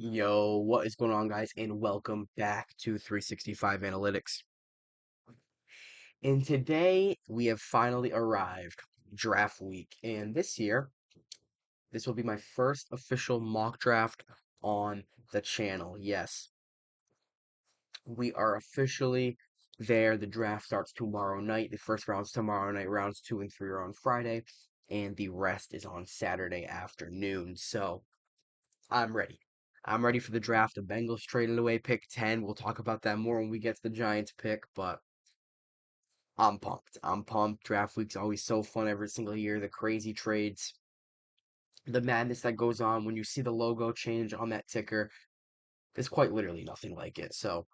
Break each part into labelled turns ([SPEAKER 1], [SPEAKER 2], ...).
[SPEAKER 1] Yo, what is going on, guys? And welcome back to 365 Analytics. And today we have finally arrived, draft week. And this year, this will be my first official mock draft on the channel. Yes, we are officially there. The draft starts tomorrow night. The first round's tomorrow night, rounds 2 and 3 are on Friday, and the rest is on Saturday afternoon. So, I'm ready. I'm ready for the draft. The Bengals traded away pick 10. We'll talk about that more when we get to the Giants pick, but I'm pumped. I'm pumped. Draft week's always so fun every single year. The crazy trades, the madness that goes on when you see the logo change on that ticker. There's quite literally nothing like it. So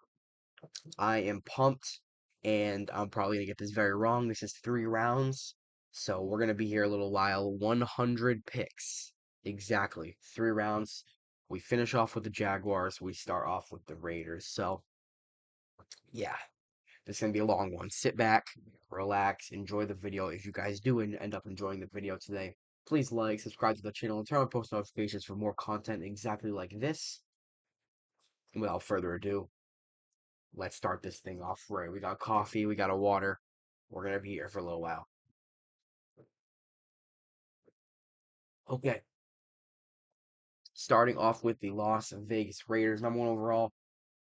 [SPEAKER 1] I am pumped, and I'm probably going to get this very wrong. This is 3 rounds. So we're going to be here a little while. 100 picks. Exactly. 3 rounds. We finish off with the Jaguars. We start off with the Raiders. So, yeah, this is going to be a long one. Sit back, relax, enjoy the video. If you guys do end up enjoying the video today, please like, subscribe to the channel, and turn on post notifications for more content exactly like this. And without further ado, let's start this thing off right. We got coffee, we got a water. We're going to be here for a little while. Okay, starting off with the Las Vegas Raiders, #1 overall,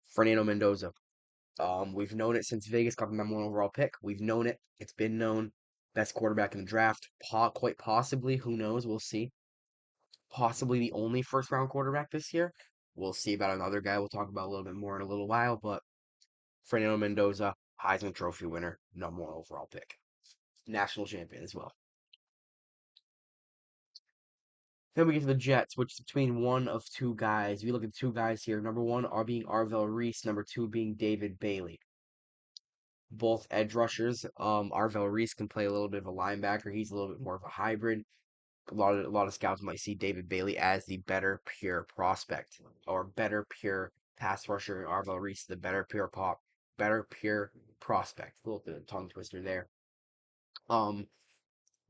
[SPEAKER 1] Fernando Mendoza. We've known it since Vegas got the #1 overall pick. We've known it. It's been known. Best quarterback in the draft. Quite possibly. Who knows? We'll see. Possibly the only first round quarterback this year. We'll see about another guy we'll talk about a little bit more in a little while. But Fernando Mendoza, Heisman Trophy winner, #1 overall pick. National champion as well. Then we get to the Jets, which is between one of two guys. We look at two guys here. #1 are being Arvell Reese. #2 being David Bailey. Both edge rushers. Arvell Reese can play a little bit of a linebacker. He's a little bit more of a hybrid. A lot of scouts might see David Bailey as the better pure prospect or better pure pass rusher. Arvell Reese the better pure prospect. A little bit of tongue twister there. Um,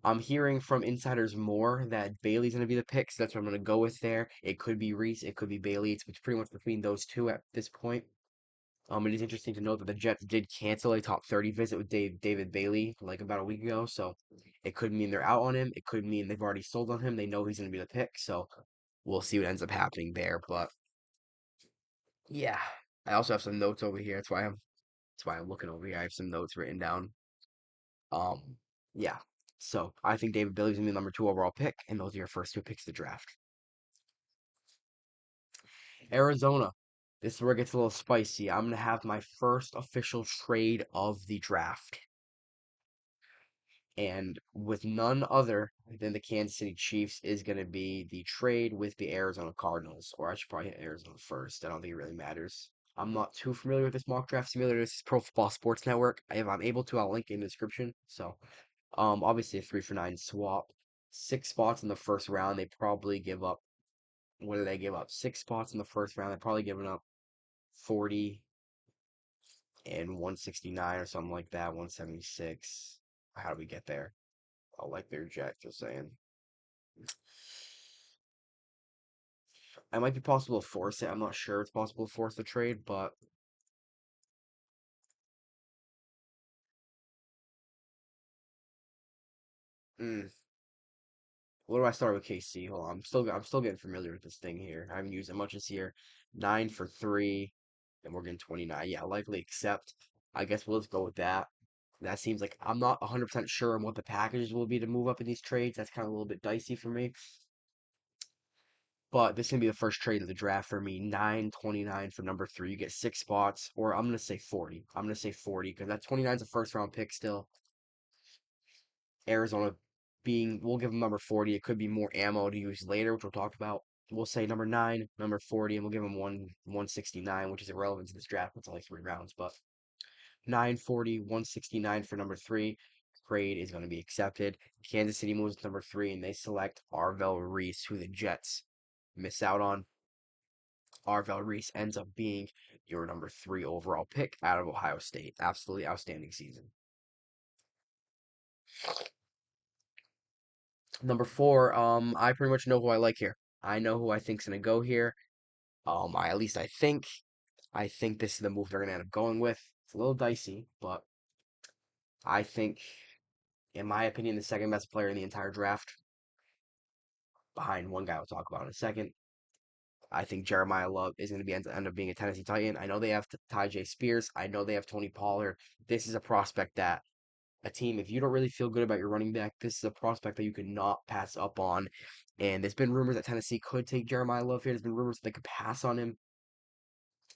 [SPEAKER 1] I'm hearing from insiders more that Bailey's going to be the pick, so that's what I'm going to go with there. It could be Reese, it could be Bailey. It's pretty much between those two at this point. It is interesting to note that the Jets did cancel a top 30 visit with David Bailey like about a week ago, so it could mean they're out on him. It could mean they've already sold on him. They know he's going to be the pick, so we'll see what ends up happening there. But yeah, I also have some notes over here. That's why I'm looking over here. I have some notes written down. Um, yeah. So I think David Bailey's gonna be the #2 overall pick, and those are your first two picks to draft. Arizona. This is where it gets a little spicy. I'm gonna have my first official trade of the draft. And with none other than the Kansas City Chiefs is going to be the trade with the Arizona Cardinals. Or I should probably hit Arizona first. I don't think it really matters. I'm not too familiar with this mock draft simulator. This is Pro Football Sports Network. If I'm able to, I'll link it in the description. So, obviously a 3-for-9 swap. 6 spots in the first round. They probably give up. What did they give up? 6 spots in the first round. They're probably giving up 40 and 169 or something like that. 176. How do we get there? I like their Jack, just saying. It might be possible to force it. I'm not sure it's possible to force the trade, but mm, what do I start with KC? Hold on, I'm still getting familiar with this thing here. I haven't used it much this year. 9 for 3, and we're getting 29. Yeah, likely accept. I guess we'll just go with that. That seems like I'm not 100% sure on what the packages will be to move up in these trades. That's kind of a little bit dicey for me. But this is gonna be the first trade of the draft for me. 9.29 for #3. You get 6 spots, or I'm gonna say 40. I'm gonna say 40 because that 29 is a first round pick still. Arizona we'll give them #40. It could be more ammo to use later, which we'll talk about. We'll say #9, #40, and we'll give them 169, which is irrelevant to this draft. It's only 3 rounds, but 940, 169 for #3. Trade is going to be accepted. Kansas City moves to #3, and they select Arvell Reese, who the Jets miss out on. Arvell Reese ends up being your #3 overall pick out of Ohio State. Absolutely outstanding season. #4, I pretty much know who I like here. I know who I think's gonna go here. At least I think this is the move they're gonna end up going with. It's a little dicey, but I think, in my opinion, the second best player in the entire draft, behind one guy we'll talk about in a second. I think Jeremiah Love is going to end up being a Tennessee Titan. I know they have Tyjae Spears. I know they have Tony Pollard. This is a prospect that a team, if you don't really feel good about your running back, this is a prospect that you could not pass up on. And there's been rumors that Tennessee could take Jeremiah Love here. There's been rumors that they could pass on him.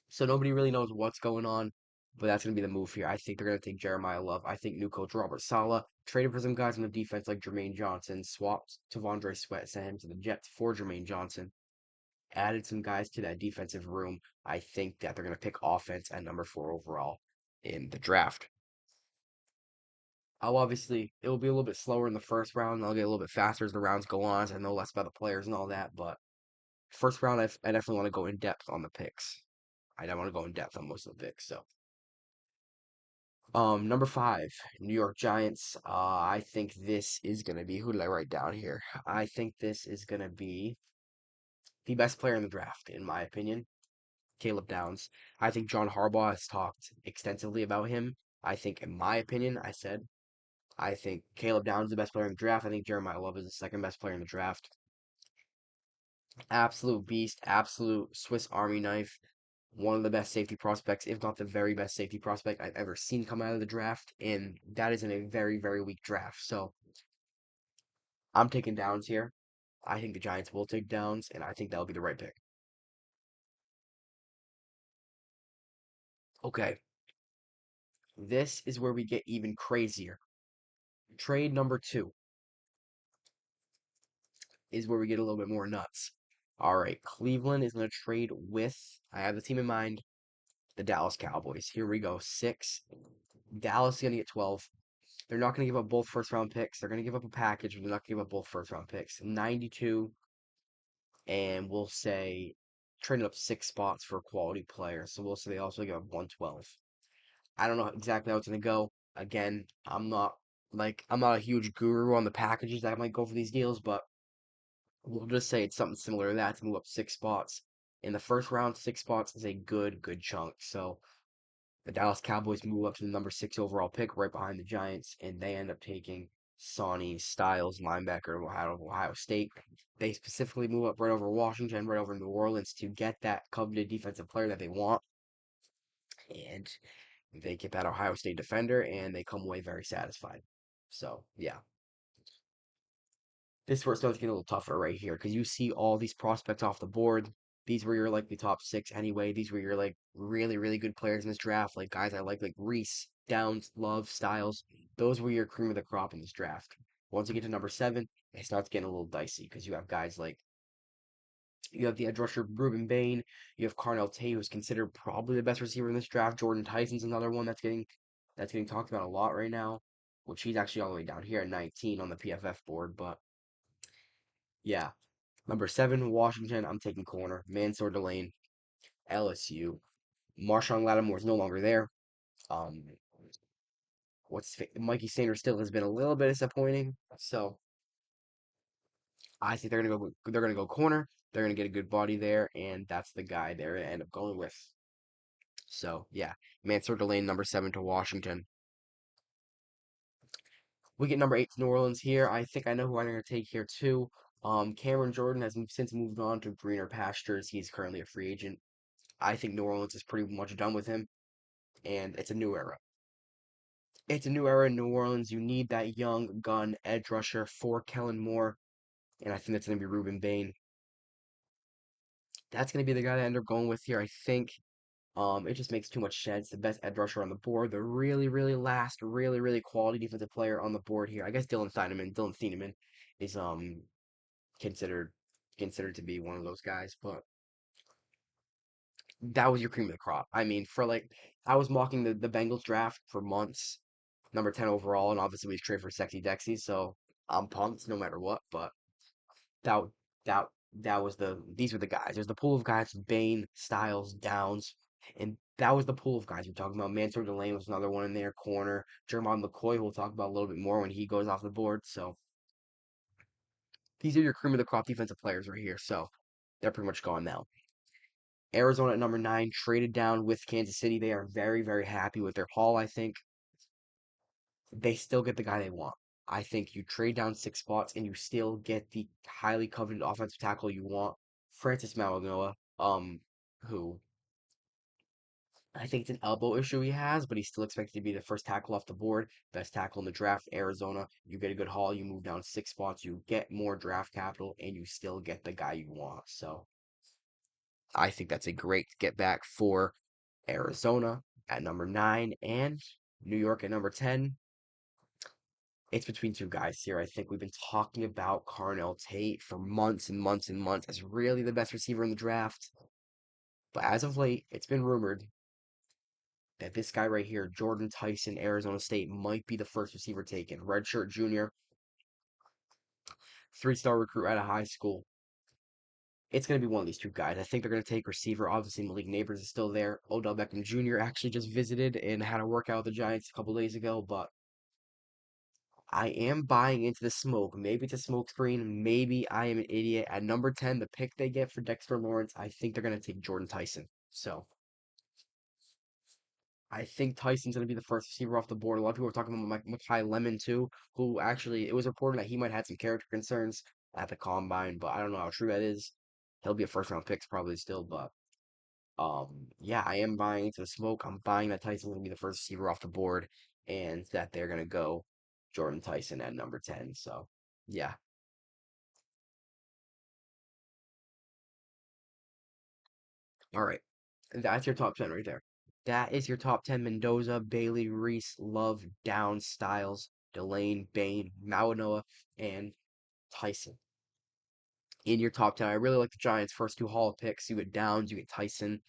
[SPEAKER 1] So nobody really knows what's going on. But that's going to be the move here. I think they're going to take Jeremiah Love. I think new coach Robert Saleh traded for some guys on the defense like Jermaine Johnson, swapped Tavondre Sweat, sent him to the Jets for Jermaine Johnson, added some guys to that defensive room. I think that they're going to pick offense at number 4 overall in the draft. I'll obviously, it will be a little bit slower in the first round. And I'll get a little bit faster as the rounds go on, as I know less about the players and all that. But first round, I definitely want to go in depth on the picks. I don't want to go in depth on most of the picks. So, number 5, New York Giants. I think this is going to be, who did I write down here? I think this is going to be the best player in the draft, in my opinion. Caleb Downs. I think John Harbaugh has talked extensively about him. I think, in my opinion, I think Caleb Downs is the best player in the draft. I think Jeremiah Love is the second best player in the draft. Absolute beast, absolute Swiss Army knife. One of the best safety prospects, if not the very best safety prospect I've ever seen come out of the draft. And that is in a very, very weak draft. So I'm taking Downs here. I think the Giants will take Downs, and I think that'll be the right pick. Okay, this is where we get even crazier. Trade number 2 is where we get a little bit more nuts. All right, Cleveland is going to trade with, I have the team in mind, the Dallas Cowboys. Here we go. 6. Dallas is going to get 12. They're not going to give up both first round picks. They're going to give up a package, but they're not going to give up both first round picks. 92, and we'll say trading up 6 spots for a quality player. So we'll say they also give up 112. I don't know exactly how it's going to go. Again, I'm not a huge guru on the packages that might go for these deals, but we'll just say it's something similar to that to move up 6 spots. In the first round, 6 spots is a good chunk. So the Dallas Cowboys move up to the number 6 overall pick right behind the Giants, and they end up taking Sonny Styles, linebacker out of Ohio State. They specifically move up right over Washington, right over New Orleans to get that coveted defensive player that they want. And they get that Ohio State defender, and they come away very satisfied. So, yeah. This is where it starts getting a little tougher right here because you see all these prospects off the board. These were your likely top 6 anyway. These were your like really good players in this draft, like guys I like Reese, Downs, Love, Styles. Those were your cream of the crop in this draft. Once you get to number 7, it starts getting a little dicey because you have guys like you have the edge rusher Ruben Bain, you have Carnell Tate, who's considered probably the best receiver in this draft. Jordan Tyson's another one that's getting talked about a lot right now, which he's actually all the way down here at 19 on the PFF board, but yeah. Number 7, Washington. I'm taking corner. Mansour Delane, LSU. Marshawn Lattimore is no longer there. Um, Mikey Sanders still has been a little bit disappointing. So I think they're gonna go corner. They're gonna get a good body there, and that's the guy they're gonna end up going with. So yeah, Mansour Delane, number 7 to Washington. We get number 8 to New Orleans here. I think I know who I'm gonna take here too. Cameron Jordan has since moved on to greener pastures. He's currently a free agent. I think New Orleans is pretty much done with him, and it's a new era. It's a new era in New Orleans. You need that young gun edge rusher for Kellen Moore, and I think that's going to be Ruben Bain. That's going to be the guy that I end up going with here. I think it just makes too much sense. The best edge rusher on the board, the really last, really quality defensive player on the board here. I guess Dylan Thieneman is considered considered to be one of those guys, but that was your cream of the crop. I mean, for like, I was mocking the Bengals draft for months, number 10 overall, and obviously we trade for Sexy Dexy, so I'm pumped no matter what. But that that that was these were the guys. There's the pool of guys: Bain, Styles, Downs, and that was the pool of guys we're talking about. Mansour Delane was another one in there. Corner Jermon McCoy, we'll talk about a little bit more when he goes off the board. So these are your cream of the crop defensive players right here. So they're pretty much gone now. Arizona at number 9 traded down with Kansas City. They are very, very happy with their haul, I think. They still get the guy they want. I think you trade down 6 spots and you still get the highly coveted offensive tackle you want. Francis Mauigoa, who I think it's an elbow issue he has, but he's still expected to be the first tackle off the board, best tackle in the draft. Arizona, you get a good haul, you move down 6 spots, you get more draft capital, and you still get the guy you want. So I think that's a great get back for Arizona at number 9 and New York at number 10. It's between two guys here. I think we've been talking about Carnell Tate for months and months and months as really the best receiver in the draft. But as of late, it's been rumored that this guy right here, Jordan Tyson, Arizona State, might be the first receiver taken. Redshirt junior, 3-star recruit out of high school. It's going to be one of these two guys. I think they're going to take receiver. Obviously, Malik Neighbors is still there. Odell Beckham Jr. actually just visited and had a workout with the Giants a couple days ago, but I am buying into the smoke. Maybe it's a smoke screen. Maybe I am an idiot. At number 10, the pick they get for Dexter Lawrence, I think they're going to take Jordan Tyson. So I think Tyson's going to be the first receiver off the board. A lot of people are talking about Mekhi Lemon too, who actually, it was reported that he might have had some character concerns at the combine, but I don't know how true that is. He'll be a first round pick probably still, but yeah, I am buying into the smoke. I'm buying that Tyson's going to be the first receiver off the board and that they're going to go Jordan Tyson at number 10. So yeah. All right. That's your top 10 right there. That is your top 10. Mendoza, Bailey, Reese, Love, Downs, Styles, Delane, Bain, Mauanoa, and Tyson. In your top 10, I really like the Giants' first two Hall picks. You get Downs, you get Tyson.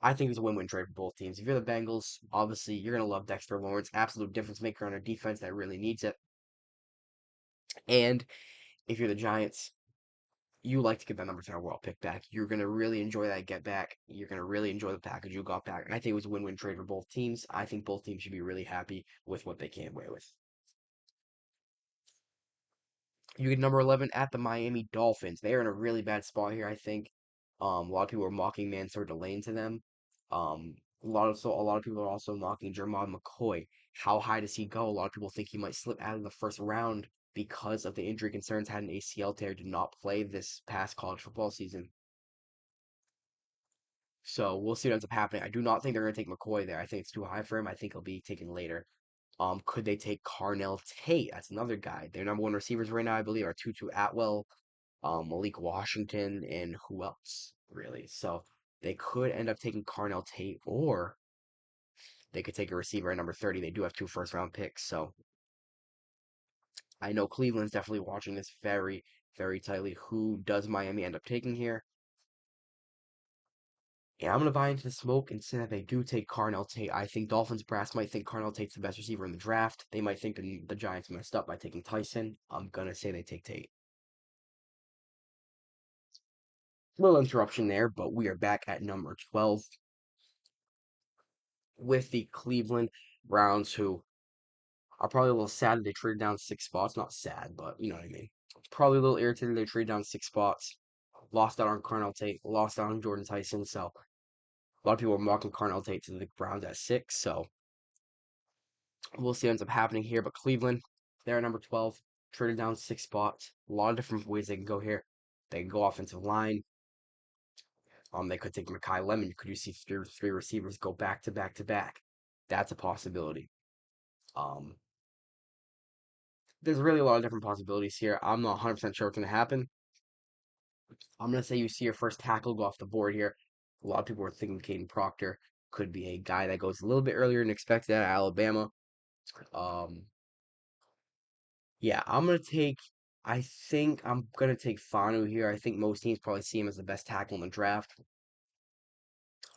[SPEAKER 1] I think it's a win-win trade for both teams. If you're the Bengals, obviously you're gonna love Dexter Lawrence, absolute difference maker on a defense that really needs it. And if you're the Giants, you like to get that number 10 overall pick back. You're going to really enjoy that get back. You're going to really enjoy the package you got back. And I think it was a win win trade for both teams. I think both teams should be really happy with what they came away with. You get number 11 at the Miami Dolphins. They're in a really bad spot here, I think. A lot of people are mocking Mansour Delane to them. A lot of people are also mocking Jermod McCoy. How high does he go? A lot of people think he might slip out of the first round because of the injury concerns. Had an ACL tear, did not play this past college football season. So we'll see what ends up happening. I do not think they're going to take McCoy there. I think it's too high for him. I think he'll be taken later. Could they take Carnell Tate? That's another guy. Their number one receivers right now, I believe, are Tutu Atwell, Malik Washington, and who else, really? So they could end up taking Carnell Tate, or they could take a receiver at number 30. They do have two first round picks. So I know Cleveland's definitely watching this very, very tightly. Who does Miami end up taking here? Yeah, I'm gonna buy into the smoke and say that they do take Carnell Tate. I think Dolphins brass might think Carnell Tate's the best receiver in the draft. They might think the Giants messed up by taking Tyson. I'm gonna say they take Tate. Little interruption there, but we are back at number 12 with the Cleveland Browns, who are probably a little sad that they traded down 6 spots. Not sad, but you know what I mean. Probably a little irritated they traded down 6 spots. Lost out on Carnell Tate, lost out on Jordan Tyson. So a lot of people are mocking Carnell Tate to the Browns at 6. So we'll see what ends up happening here. But Cleveland, they're at number 12, traded down 6 spots. A lot of different ways they can go here. They can go offensive line. They could take Mekhi Lemon. Could you see three receivers go back to back to back? That's a possibility. Um, there's really a lot of different possibilities here. I'm not 100% sure what's going to happen. I'm going to say you see your first tackle go off the board here. A lot of people are thinking Caden Proctor could be a guy that goes a little bit earlier than expected at Alabama. Um, Yeah, I'm gonna take. I think I'm gonna take Fanu here. I think most teams probably see him as the best tackle in the draft.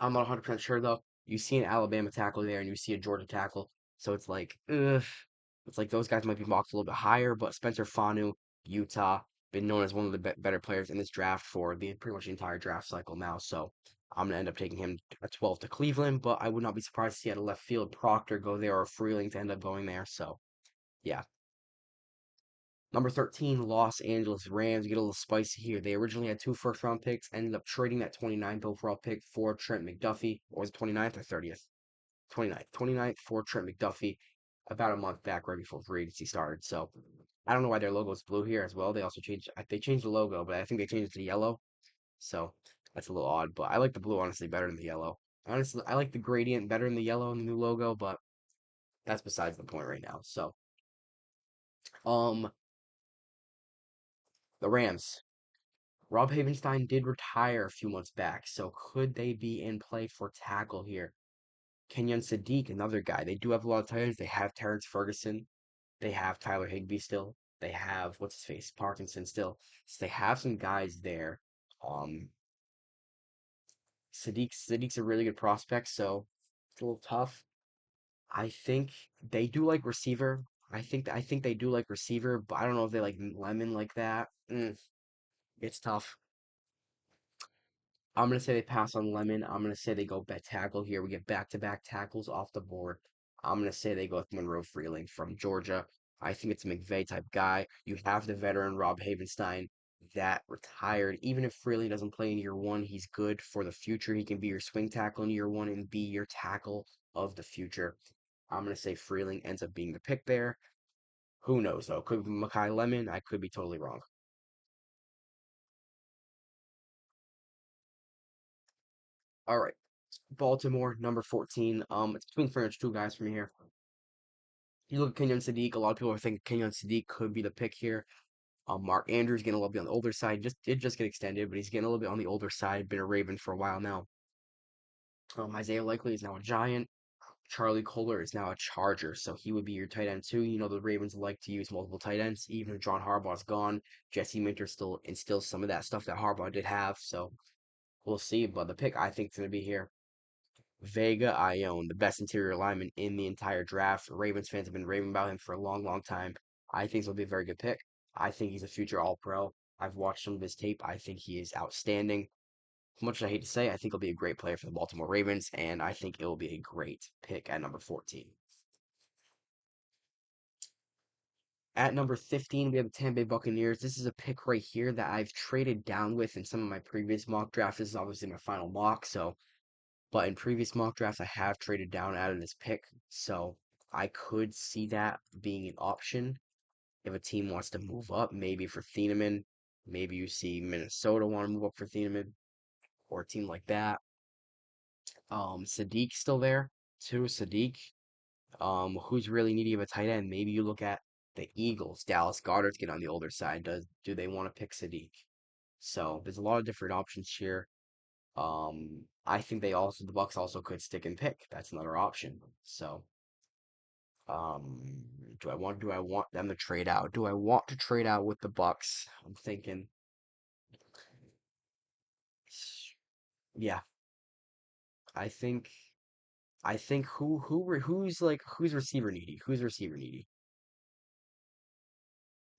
[SPEAKER 1] I'm not 100% sure though. You see an Alabama tackle there, and you see a Georgia tackle, so it's like, ugh. It's like those guys might be mocked a little bit higher, but Spencer Fanu, Utah, been known as one of the better players in this draft for the pretty much the entire draft cycle now. So I'm gonna end up taking him at 12 to Cleveland, but I would not be surprised to see at a left field Proctor go there or Freeling to end up going there. So yeah. Number 13, Los Angeles Rams get a little spicy here. They originally had two first round picks, ended up trading that 29th overall pick for Trent McDuffie, or was it 29th or 30th? 29th for Trent McDuffie about a month back right before free agency started. So I don't know why their logo is blue here as well. They also changed the logo, but I think they changed it to yellow. So that's a little odd, but I like the blue honestly better than the yellow. Honestly, I like the gradient better than the yellow in the new logo, but that's besides the point right now. So, um, the Rams. Rob Havenstein did retire a few months back, so could they be in play for tackle here? Kenyon Sadiq, another guy. They do have a lot of tight ends. They have Terrence Ferguson. They have Tyler Higbee still. They have what's his face, Parkinson still. So they have some guys there. Um, Sadiq's a really good prospect, so it's a little tough. I think they do like receiver. I think they do like receiver, but I don't know if they like Lemon like that. It's tough. I'm gonna say they pass on Lemon. I'm gonna say they go bet tackle here. We get back-to-back tackles off the board. I'm gonna say they go with Monroe Freeling from Georgia. I think it's a McVay type guy. You have the veteran Rob Havenstein that retired. Even if Freeling doesn't play in year one, he's good for the future. He can be your swing tackle in year one and be your tackle of the future. I'm gonna say Freeling ends up being the pick there. Who knows though? Could be Makai Lemon. I could be totally wrong. All right. Baltimore, number 14. It's between pretty much two guys from here. You look at Kenyon Sadiq, a lot of people are thinking Kenyon Sadiq could be the pick here. Mark Andrews getting a little bit on the older side. Just did just get extended, but he's getting a little bit on the older side. Been a Raven for a while now. Isaiah Likely is now a Giant. Charlie Kohler is now a Charger, so he would be your tight end too. You know the Ravens like to use multiple tight ends, even if John Harbaugh's gone. Jesse Minter still instills some of that stuff that Harbaugh did have, so we'll see. But the pick I think is going to be here. Vega Ione, the best interior lineman in the entire draft. Ravens fans have been raving about him for a long, long time. I think he'll be a very good pick. I think he's a future All Pro. I've watched some of his tape. I think he is outstanding. As much as I hate to say, I think he'll be a great player for the Baltimore Ravens, and I think it will be a great pick at number 14. At number 15, we have the Tampa Bay Buccaneers. This is a pick right here that I've traded down with in some of my previous mock drafts. This is obviously my final mock, so but in previous mock drafts, I have traded down out of this pick, so I could see that being an option if a team wants to move up, maybe for Thieneman. Maybe you see Minnesota want to move up for Thieneman or a team like that. Sadiq still there too. Sadiq, who's really needy of a tight end? Maybe you look at the Eagles. Dallas Goedert's getting on the older side. Do they want to pick Sadiq? So there's a lot of different options here. I think the Bucks also could stick and pick. That's another option. So, um, do I want them to trade out? Do I want to trade out with the Bucks? I'm thinking, yeah, I think who's receiver needy? Who's receiver needy?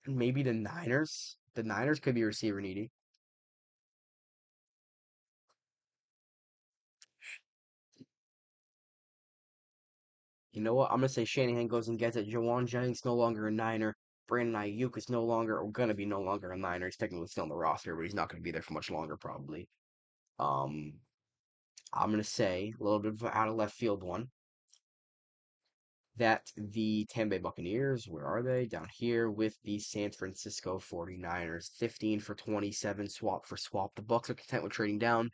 [SPEAKER 1] Maybe the Niners. The Niners could be receiver needy. You know what? I'm gonna say Shanahan goes and gets it. Jawan Jennings no longer a Niner. Brandon Ayuk is no longer, or gonna be no longer a Niner. He's technically still on the roster, but he's not gonna be there for much longer, probably. Um, I'm gonna say a little bit of out of left field one that the Tampa Bay Buccaneers, where are they? Down here with the San Francisco 49ers, 15 for 27, swap for swap. The Bucks are content with trading down.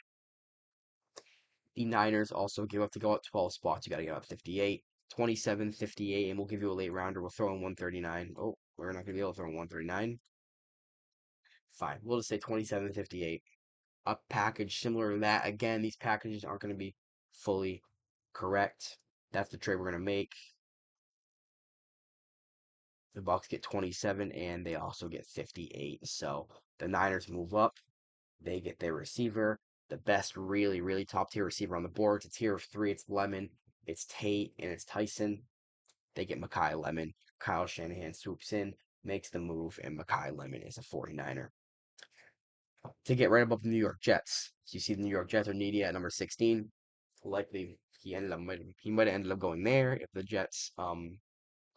[SPEAKER 1] The Niners also give up to go up 12 spots. You got to give up 58, 27, 58, and we'll give you a late rounder. We'll throw in 139. Oh, we're not going to be able to throw in 139. Fine. We'll just say 27, 58. A package similar to that. Again, these packages aren't going to be fully correct. That's the trade we're going to make. The Bucks get 27 and they also get 58. So the Niners move up. They get their receiver, the best, really, really top tier receiver on the board. It's tier of three. It's Lemon, it's Tate, and it's Tyson. They get Makai Lemon. Kyle Shanahan swoops in, makes the move, and Makai Lemon is a 49er. To get right above the New York Jets. So you see the New York Jets are needy at number 16. Likely he might have ended up going there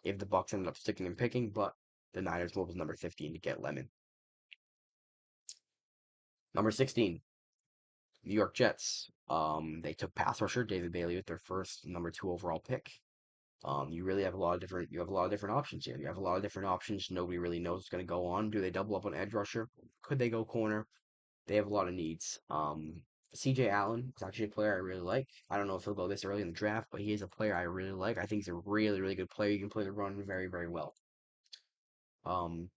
[SPEAKER 1] if the Bucks ended up sticking and picking, but The Niners move with number 15 to get Lemon. Number 16, New York Jets. They took pass rusher David Bailey with their first number 2 overall pick. You really have a lot of different options here. You have a lot of different options. Nobody really knows what's going to go on. Do they double up on edge rusher? Could they go corner? They have a lot of needs. CJ Allen is actually a player I really like. I don't know if he'll go this early in the draft, but he is a player I really like. I think he's a really, really good player. He can play the run very, very well. Um,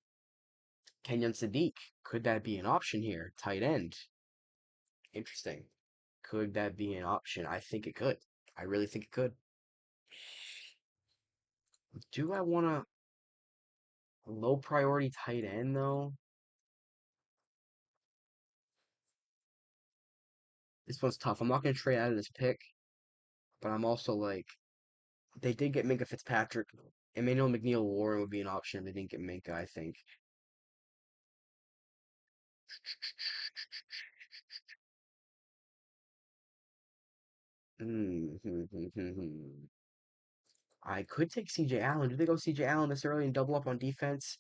[SPEAKER 1] Kenyon Sadiq, could that be an option here? Tight end. Interesting. Could that be an option? I think it could. I really think it could. Do I want a low priority tight end though? This one's tough. I'm not going to trade out of this pick, but I'm also like, they did get Minka Fitzpatrick. Emmanuel McNeil Warren would be an option if they didn't get Minka, I think. Hmm. I could take CJ Allen. Do they go CJ Allen this early and double up on defense?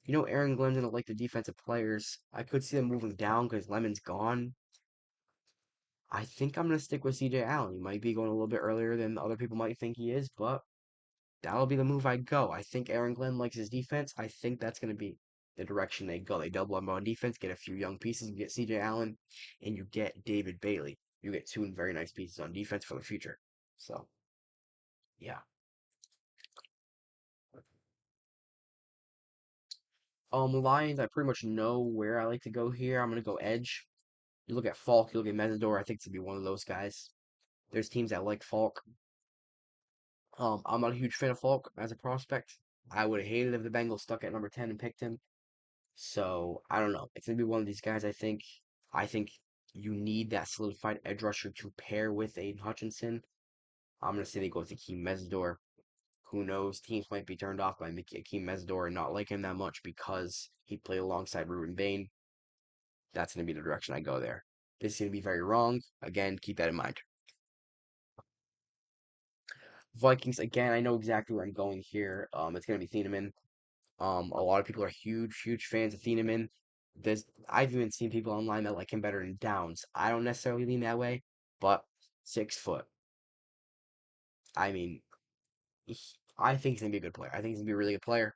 [SPEAKER 1] You know, Aaron Glenn didn't like the defensive players. I could see them moving down because Lemon's gone. I think I'm going to stick with CJ Allen. He might be going a little bit earlier than other people might think he is, but that'll be the move I go. I think Aaron Glenn likes his defense. I think that's going to be the direction they go. They double up on defense, get a few young pieces, you get CJ Allen, and you get David Bailey. You get two very nice pieces on defense for the future. So, yeah. Lions, I pretty much know where I like to go here. I'm going to go edge. You look at Falk, you look at Mesidor, I think to be one of those guys. There's teams that like Falk. I'm not a huge fan of Falk as a prospect. I would have hated if the Bengals stuck at number 10 and picked him. So I don't know. It's gonna be one of these guys. I think. I think you need that solidified edge rusher to pair with Aiden Hutchinson. I'm gonna say they go with Akeem Mesidor. Who knows? Teams might be turned off by Akeem Mesidor and not like him that much because he played alongside Ruben Bain. That's gonna be the direction I go there. This is gonna be very wrong. Again, keep that in mind. Vikings again. I know exactly where I'm going here. It's gonna be Thieneman. A lot of people are huge, huge fans of Thieneman. I've even seen people online that like him better than Downs. I don't necessarily lean that way, but 6 foot. I mean, I think he's gonna be a good player. I think he's gonna be a really good player.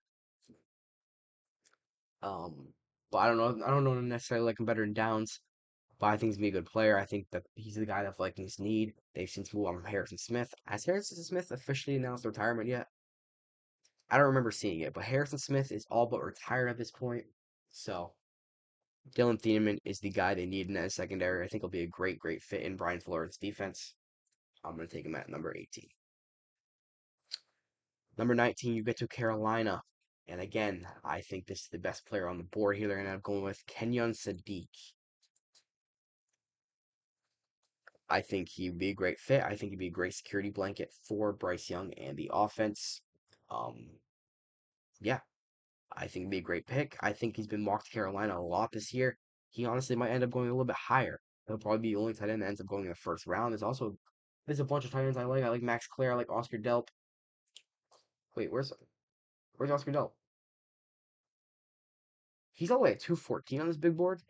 [SPEAKER 1] Um, but I don't know. I don't know necessarily like him better than Downs, but I think he's gonna be a good player. I think that he's the guy that Vikings need. They've since moved on from Harrison Smith. Has Harrison Smith officially announced retirement yet? I don't remember seeing it, but Harrison Smith is all but retired at this point. So Dylan Thieneman is the guy they need in that secondary. I think he'll be a great, great fit in Brian Flores' defense. I'm going to take him at number 18. Number 19, you get to Carolina. And again, I think this is the best player on the board here. They're going to end up going with Kenyon Sadiq. I think he'd be a great fit. I think he'd be a great security blanket for Bryce Young and the offense. Um, yeah, I think he'd be a great pick. I think he's been mocked to Carolina a lot this year. He honestly might end up going a little bit higher. He'll probably be the only tight end that ends up going in the first round. There's a bunch of tight ends I like. I like Max Clare. I like Oscar Delp. Wait, where's Oscar Delp? He's all the way at 214 on this big board.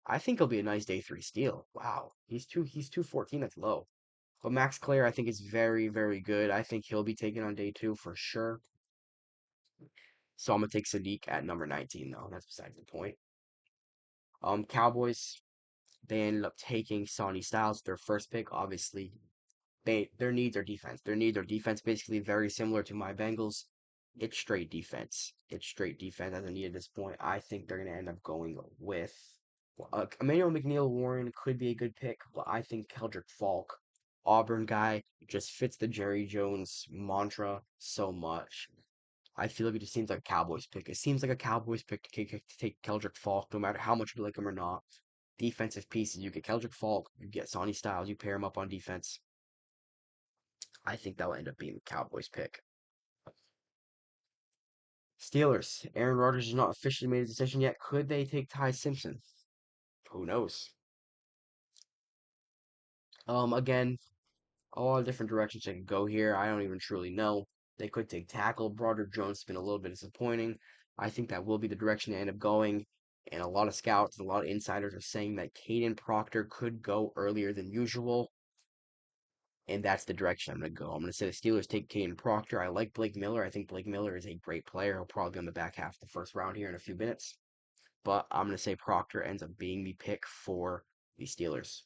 [SPEAKER 1] I think he'll be a nice day three steal. Wow, he's 214. That's low. But Max Clare, I think is very, very good. I think he'll be taken on day two for sure. So I'm gonna take Sadiq at number 19 though. That's besides the point. Cowboys, they ended up taking Sonny Styles, their first pick. Obviously, their needs are defense. Their needs are defense, basically very similar to my Bengals. It's straight defense. It's straight defense as a need at this point. I think they're gonna end up going with Emmanuel McNeil Warren could be a good pick, but I think Keldrick Falk, Auburn guy, just fits the Jerry Jones mantra so much. I feel like it just seems like a Cowboys pick. It seems like a Cowboys pick to take Keldrick Falk, no matter how much you like him or not. Defensive pieces, you get Keldrick Falk, you get Sonny Styles, you pair him up on defense. I think that will end up being the Cowboys pick. Steelers. Aaron Rodgers has not officially made a decision yet. Could they take Ty Simpson? Who knows? Again, a lot of different directions they could go here. I don't even truly know. They could take tackle. Broderick Jones has been a little bit disappointing. I think that will be the direction they end up going. And a lot of scouts, a lot of insiders are saying that Caden Proctor could go earlier than usual. And that's the direction I'm going to go. I'm going to say the Steelers take Caden Proctor. I like Blake Miller. I think Blake Miller is a great player. He'll probably be on the back half of the first round here in a few minutes. But I'm going to say Proctor ends up being the pick for the Steelers.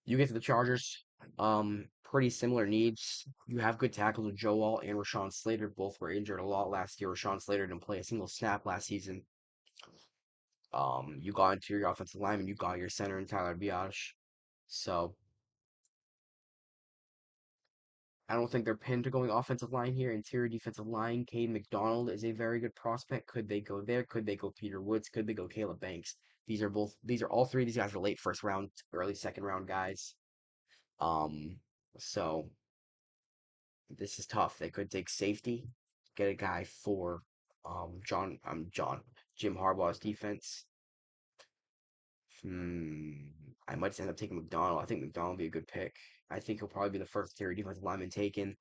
[SPEAKER 1] You get to the Chargers. Pretty similar needs. You have good tackles with Joe Alt and Rashawn Slater. Both were injured a lot last year. Rashawn Slater didn't play a single snap last season. You got into your offensive lineman. You got your center in Tyler Biadasz. So I don't think they're pinned to going offensive line here. Interior defensive line, Cade McDonald is a very good prospect. Could they go there? Could they go Peter Woods? Could they go Caleb Banks? These are all three of these guys are late first round, early second round guys. Um, so this is tough. They could take safety, get a guy for Jim Harbaugh's defense. Hmm, I might just end up taking McDonald. I think McDonald would be a good pick. I think he'll probably be the first interior defensive lineman taken.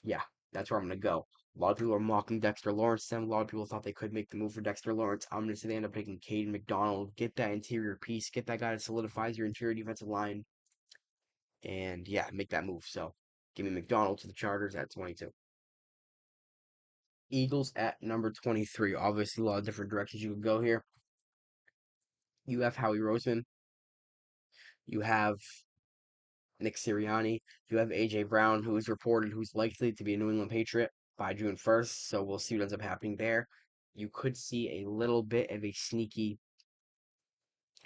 [SPEAKER 1] Yeah, that's where I'm gonna go. A lot of people are mocking Dexter Lawrence. And a lot of people thought they could make the move for Dexter Lawrence. I'm gonna say they end up taking Caden McDonald. Get that interior piece. Get that guy that solidifies your interior defensive line. And yeah, make that move. So give me McDonald to the Chargers at 22. Eagles at number 23. Obviously, a lot of different directions you could go here. You have Howie Roseman. You have Nick Sirianni. You have AJ Brown, who is reported who's likely to be a New England Patriot by June 1st. So we'll see what ends up happening there. You could see a little bit of a sneaky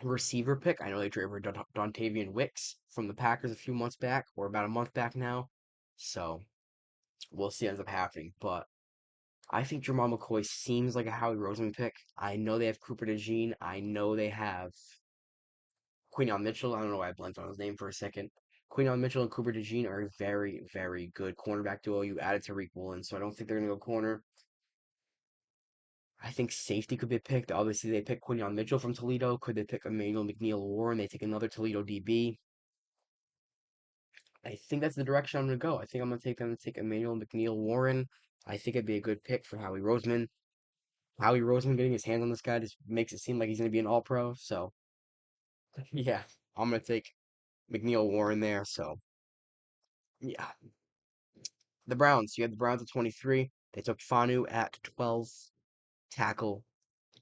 [SPEAKER 1] receiver pick. I know they traded for Dontavian Wicks from the Packers a few months back, or about a month back now. So we'll see what ends up happening. But I think Jamal McCoy seems like a Howie Roseman pick. I know they have Cooper DeJean. I know they have Quinion Mitchell. I don't know why I blanked on his name for a second. Quinion Mitchell and Cooper DeJean are a very, very good cornerback duo. You added Tariq Woolen, so I don't think they're going to go corner. I think safety could be picked. Obviously, they picked Quinion Mitchell from Toledo. Could they pick Emmanuel McNeil Warren? They take another Toledo DB. I think that's the direction I'm going to go. I think I'm going to take them to take Emmanuel McNeil Warren. I think it'd be a good pick for Howie Roseman. Howie Roseman getting his hands on this guy just makes it seem like he's going to be an all pro. So, yeah, I'm going to take McNeil Warren there. So, yeah. The Browns. You had the Browns at 23. They took Fanu at 12. Tackle.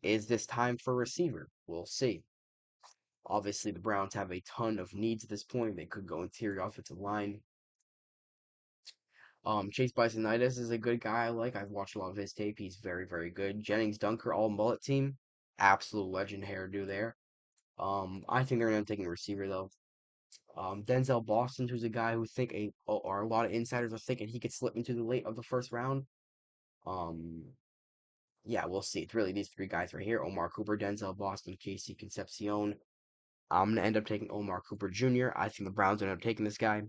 [SPEAKER 1] Is this time for receiver? We'll see. Obviously, the Browns have a ton of needs at this point. They could go interior offensive line. Chase Bisonitis is a good guy I like. I've watched a lot of his tape. He's very, very good. Jennings Dunker, all mullet team. Absolute legend hairdo there. I think they're gonna take a receiver though. Denzel Boston, who's a guy who think or a lot of insiders are thinking he could slip into the late of the first round. Um, yeah, we'll see. It's really these three guys right here: Omar Cooper, Denzel Boston, Casey Concepcion. I'm gonna end up taking Omar Cooper Jr. I think the Browns end up taking this guy.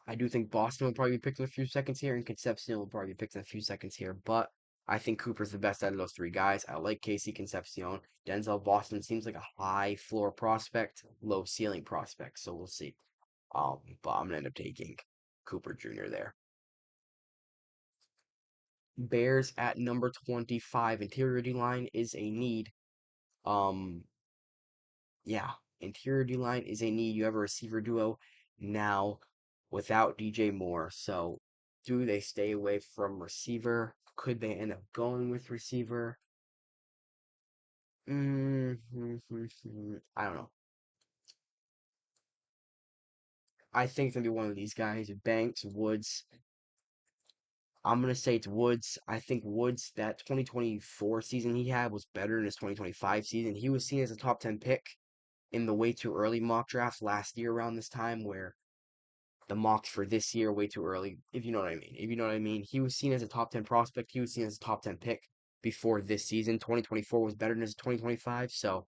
[SPEAKER 1] I do think Boston will probably be picked in a few seconds here, and Concepcion will probably be picked in a few seconds here. But I think Cooper's the best out of those three guys. I like Casey Concepcion. Denzel Boston seems like a high floor prospect, low ceiling prospect. So we'll see. But I'm gonna end up taking Cooper Jr. there. Bears at number 25. Interior D line is a need. Um, yeah, interior D line is a need. You have a receiver duo now without DJ Moore. So, do they stay away from receiver? Could they end up going with receiver? I don't know. I think it's gonna be one of these guys, Banks, Woods. I'm gonna say it's Woods. I think Woods, that 2024 season he had was better than his 2025 season. He was seen as a top 10 pick in the way too early mock drafts last year around this time, where the mocks for this year way too early, if you know what I mean. If you know what I mean, he was seen as a top 10 prospect. He was seen as a top 10 pick before this season. 2024 was better than his 2025. So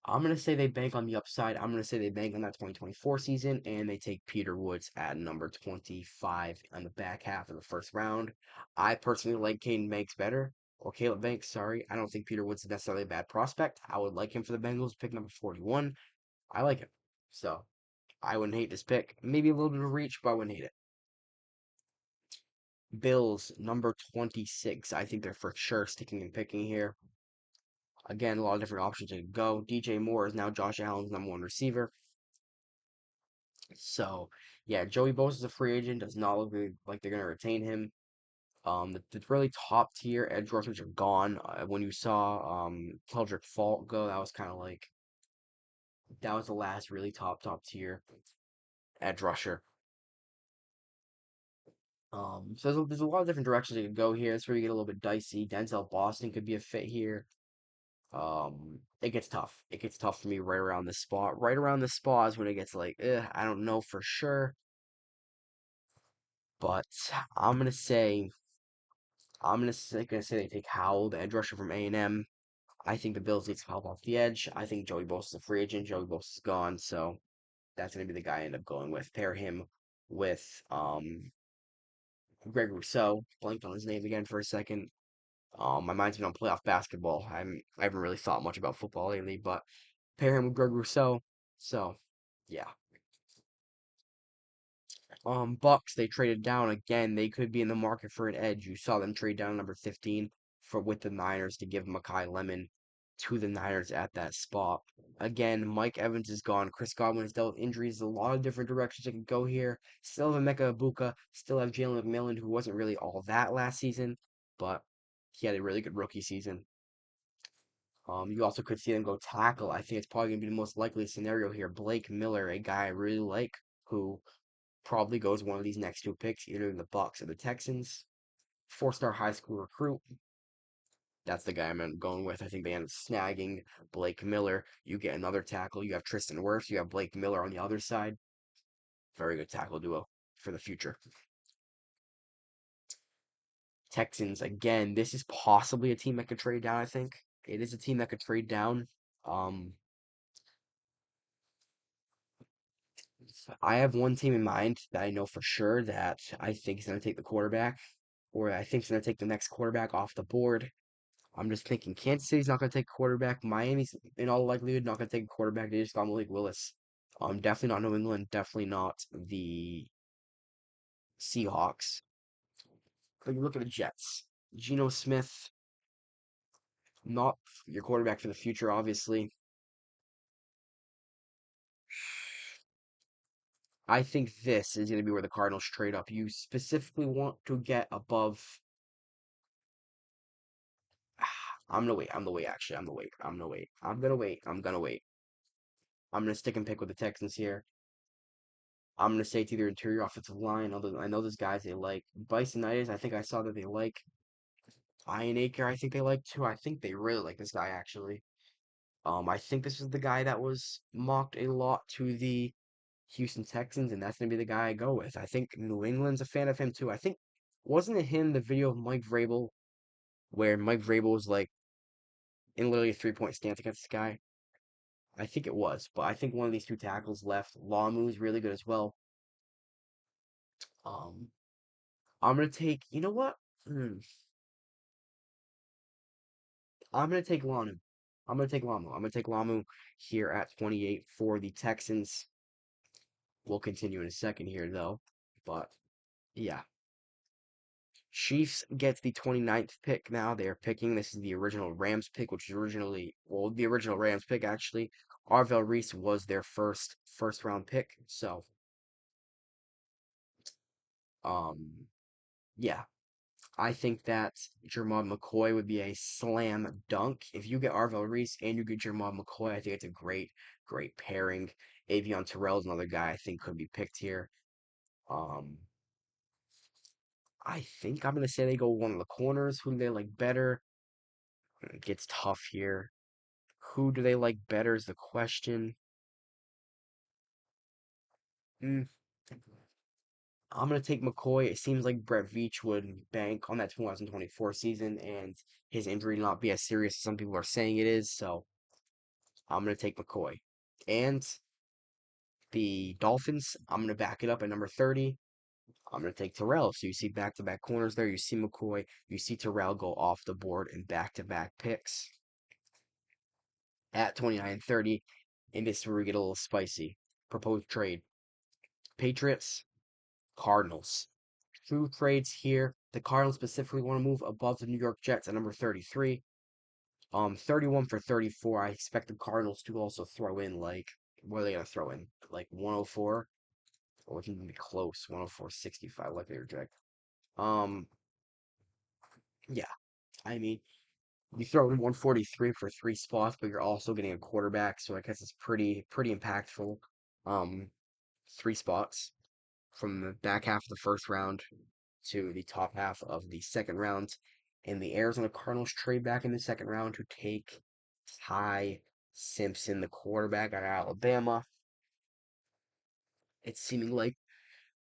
[SPEAKER 1] I'm going to say they bank on the upside. I'm going to say they bank on that 2024 season and they take Peter Woods at number 25 on the back half of the first round. I personally like Caden Banks better, or Caleb Banks, sorry. I don't think Peter Woods is necessarily a bad prospect. I would like him for the Bengals, pick number 41. I like him. So I wouldn't hate this pick. Maybe a little bit of reach, but I wouldn't hate it. Bills, number 26. I think they're for sure sticking and picking here. Again, a lot of different options to go. DJ Moore is now Josh Allen's number one receiver. So, yeah, Joey Bosa is a free agent. Does not look like they're going to retain him. The really top tier edge rushers are gone. When you saw Keldrick Fault go, that was kind of like that was the last really top tier edge rusher. So there's a lot of different directions you could go here. It's where you get a little bit dicey. Denzel Boston could be a fit here. It gets tough. It gets tough for me right around this spot. Right around this spot is when it gets like, I don't know for sure, but I'm gonna say I'm gonna say they take Howell, the edge rusher from A&M. I think the Bills need some help off the edge. I think Joey Bosa's a free agent. Joey Bosa's gone, so that's gonna be the guy I end up going with. Pair him with Greg Rousseau. Blanked on his name again for a second. My mind's been on playoff basketball. I haven't really thought much about football lately, but pair him with Greg Rousseau. So yeah. Bucks, they traded down again. They could be in the market for an edge. You saw them trade down number 15 for with the Niners to give Makai Lemon to the Niners at that spot. Again, Mike Evans is gone. Chris Godwin has dealt with injuries. A lot of different directions it can go here. Still have Emeka Ibuka. Still have Jalen McMillan, who wasn't really all that last season, but he had a really good rookie season. You also could see them go tackle. I think it's probably going to be the most likely scenario here. Blake Miller, a guy I really like, who probably goes one of these next two picks, either in the Bucks or the Texans. Four-star high school recruit. That's the guy I'm going with. I think they end up snagging Blake Miller. You get another tackle. You have Tristan Wirfs. You have Blake Miller on the other side. Very good tackle duo for the future. Texans, again, this is possibly a team that could trade down, I think. It is a team that could trade down. Um, I have one team in mind that I know for sure that I think is going to take the quarterback, or I think is going to take the next quarterback off the board. I'm just thinking Kansas City's not going to take a quarterback. Miami's in all likelihood not going to take a quarterback. They just got Malik Willis. Definitely not New England. Definitely not the Seahawks. But you look at the Jets. Geno Smith, not your quarterback for the future, obviously. I think this is going to be where the Cardinals trade up. You specifically want to get above. I'm gonna wait. I'm gonna wait. Actually, I'm gonna wait. I'm gonna wait. I'm gonna wait. I'm gonna wait. I'm gonna stick and pick with the Texans here. I'm gonna say it's either interior offensive line. Although I know there's guys they like. Bison-itis, I think I saw that they like. Ian Acre, I think they like too. I think they really like this guy actually. I think this is the guy that was mocked a lot to the Houston Texans, and that's gonna be the guy I go with. I think New England's a fan of him too. I think wasn't it him the video of Mike Vrabel where Mike Vrabel was like in literally a 3-point stance against this guy? I think it was, but I think one of these two tackles left. Lamu's really good as well. Um, I'm gonna take. You know what? Hmm. I'm gonna take Lamu. I'm gonna take Lamu. I'm gonna take Lamu here at 28 for the Texans. We'll continue in a second here though. But yeah. Chiefs gets the 29th pick now. They are picking. This is the original Rams pick, which was originally well, the original Rams pick actually. Arvell Reese was their first round pick. So yeah. I think that Jermod McCoy would be a slam dunk. If you get Arvell Reese and you get Jermod McCoy, I think it's a great pairing. Avion Terrell is another guy I think could be picked here. Um, I think I'm gonna say they go one of the corners. Who do they like better? It gets tough here. Who do they like better is the question. Mm, I'm gonna take McCoy. It seems like Brett Veach would bank on that 2024 season and his injury not be as serious as some people are saying it is. So I'm gonna take McCoy. And the Dolphins, I'm gonna back it up at number 30. I'm gonna take Terrell. So you see back-to-back corners there. You see McCoy. You see Terrell go off the board in back-to-back picks at 29 and 30. And this is where we get a little spicy. Proposed trade. Patriots, Cardinals. Two trades here. The Cardinals specifically want to move above the New York Jets at number 33. 31 for 34. I expect the Cardinals to also throw in like what are they gonna throw in? Like 104? Or it can be close. 104.65 like they reject. Um yeah. I mean you throw in 143 for three spots, but you're also getting a quarterback, so I guess it's pretty impactful. Um, three spots from the back half of the first round to the top half of the second round. And the Arizona Cardinals trade back in the second round to take Ty Simpson, the quarterback out of Alabama. It's seeming like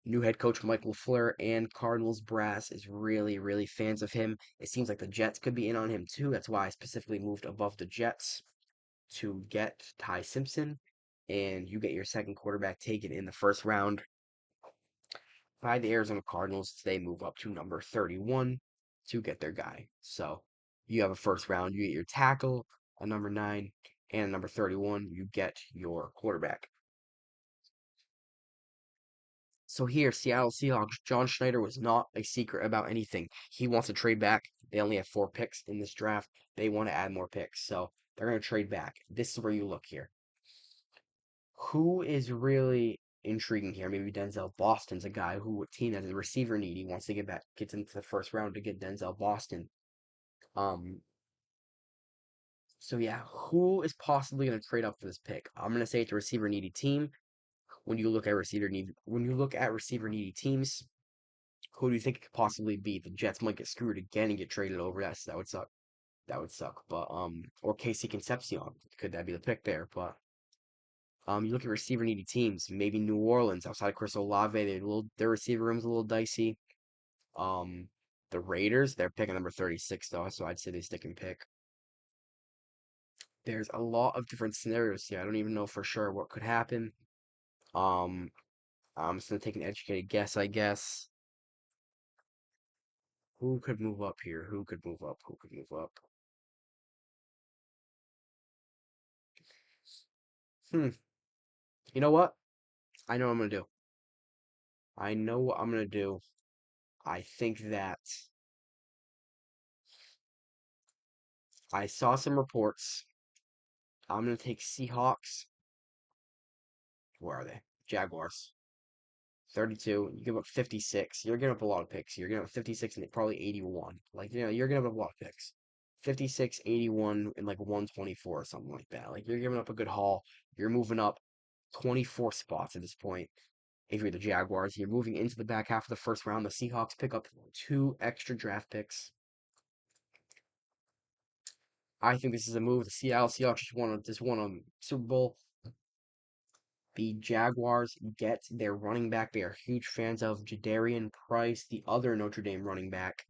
[SPEAKER 1] new head coach Mike LaFleur and Cardinals brass is really fans of him. It seems like the Jets could be in on him too. That's why I specifically moved above the Jets to get Ty Simpson, and you get your second quarterback taken in the first round by the Arizona Cardinals. They move up to number 31 to get their guy. So you have a first round, you get your tackle, a number 9, and a number 31, you get your quarterback. So here, Seattle Seahawks, John Schneider was not a secret about anything. He wants to trade back. They only have 4 picks in this draft. They want to add more picks. So they're going to trade back. This is where you look here. Who is really intriguing here? Maybe Denzel Boston's a guy who a team has a receiver need. He wants to get back, gets into the first round to get Denzel Boston. Um, so yeah, who is possibly going to trade up for this pick? I'm going to say it's a receiver needy team. When you look at receiver needy teams, who do you think it could possibly be? The Jets might get screwed again and get traded over. That would suck. That would suck. But or Casey Concepcion, could that be the pick there? But you look at receiver needy teams, maybe New Orleans outside of Chris Olave, their receiver room's a little dicey. Um, the Raiders, they're picking number 36 though, so I'd say they stick and pick. There's a lot of different scenarios here. I don't even know for sure what could happen. Um, I'm just gonna take an educated guess, I guess. Who could move up here? Who could move up? Who could move up? Hmm. You know what? I know what I'm gonna do. I know what I'm gonna do. I think that I saw some reports. I'm gonna take Seahawks. Where are they? Jaguars. 32. You give up 56. You're giving up a lot of picks. You're giving up 56 and probably 81. Like, you're giving up a lot of picks. 56, 81, and like 124 or something like that. Like, you're giving up a good haul. You're moving up 24 spots at this point. If you're the Jaguars, you're moving into the back half of the first round. The Seahawks pick up 2 extra draft picks. I think this is a move. The Seattle Seahawks just won a Super Bowl. The Jaguars get their running back. They are huge fans of Jadarian Price, the other Notre Dame running back,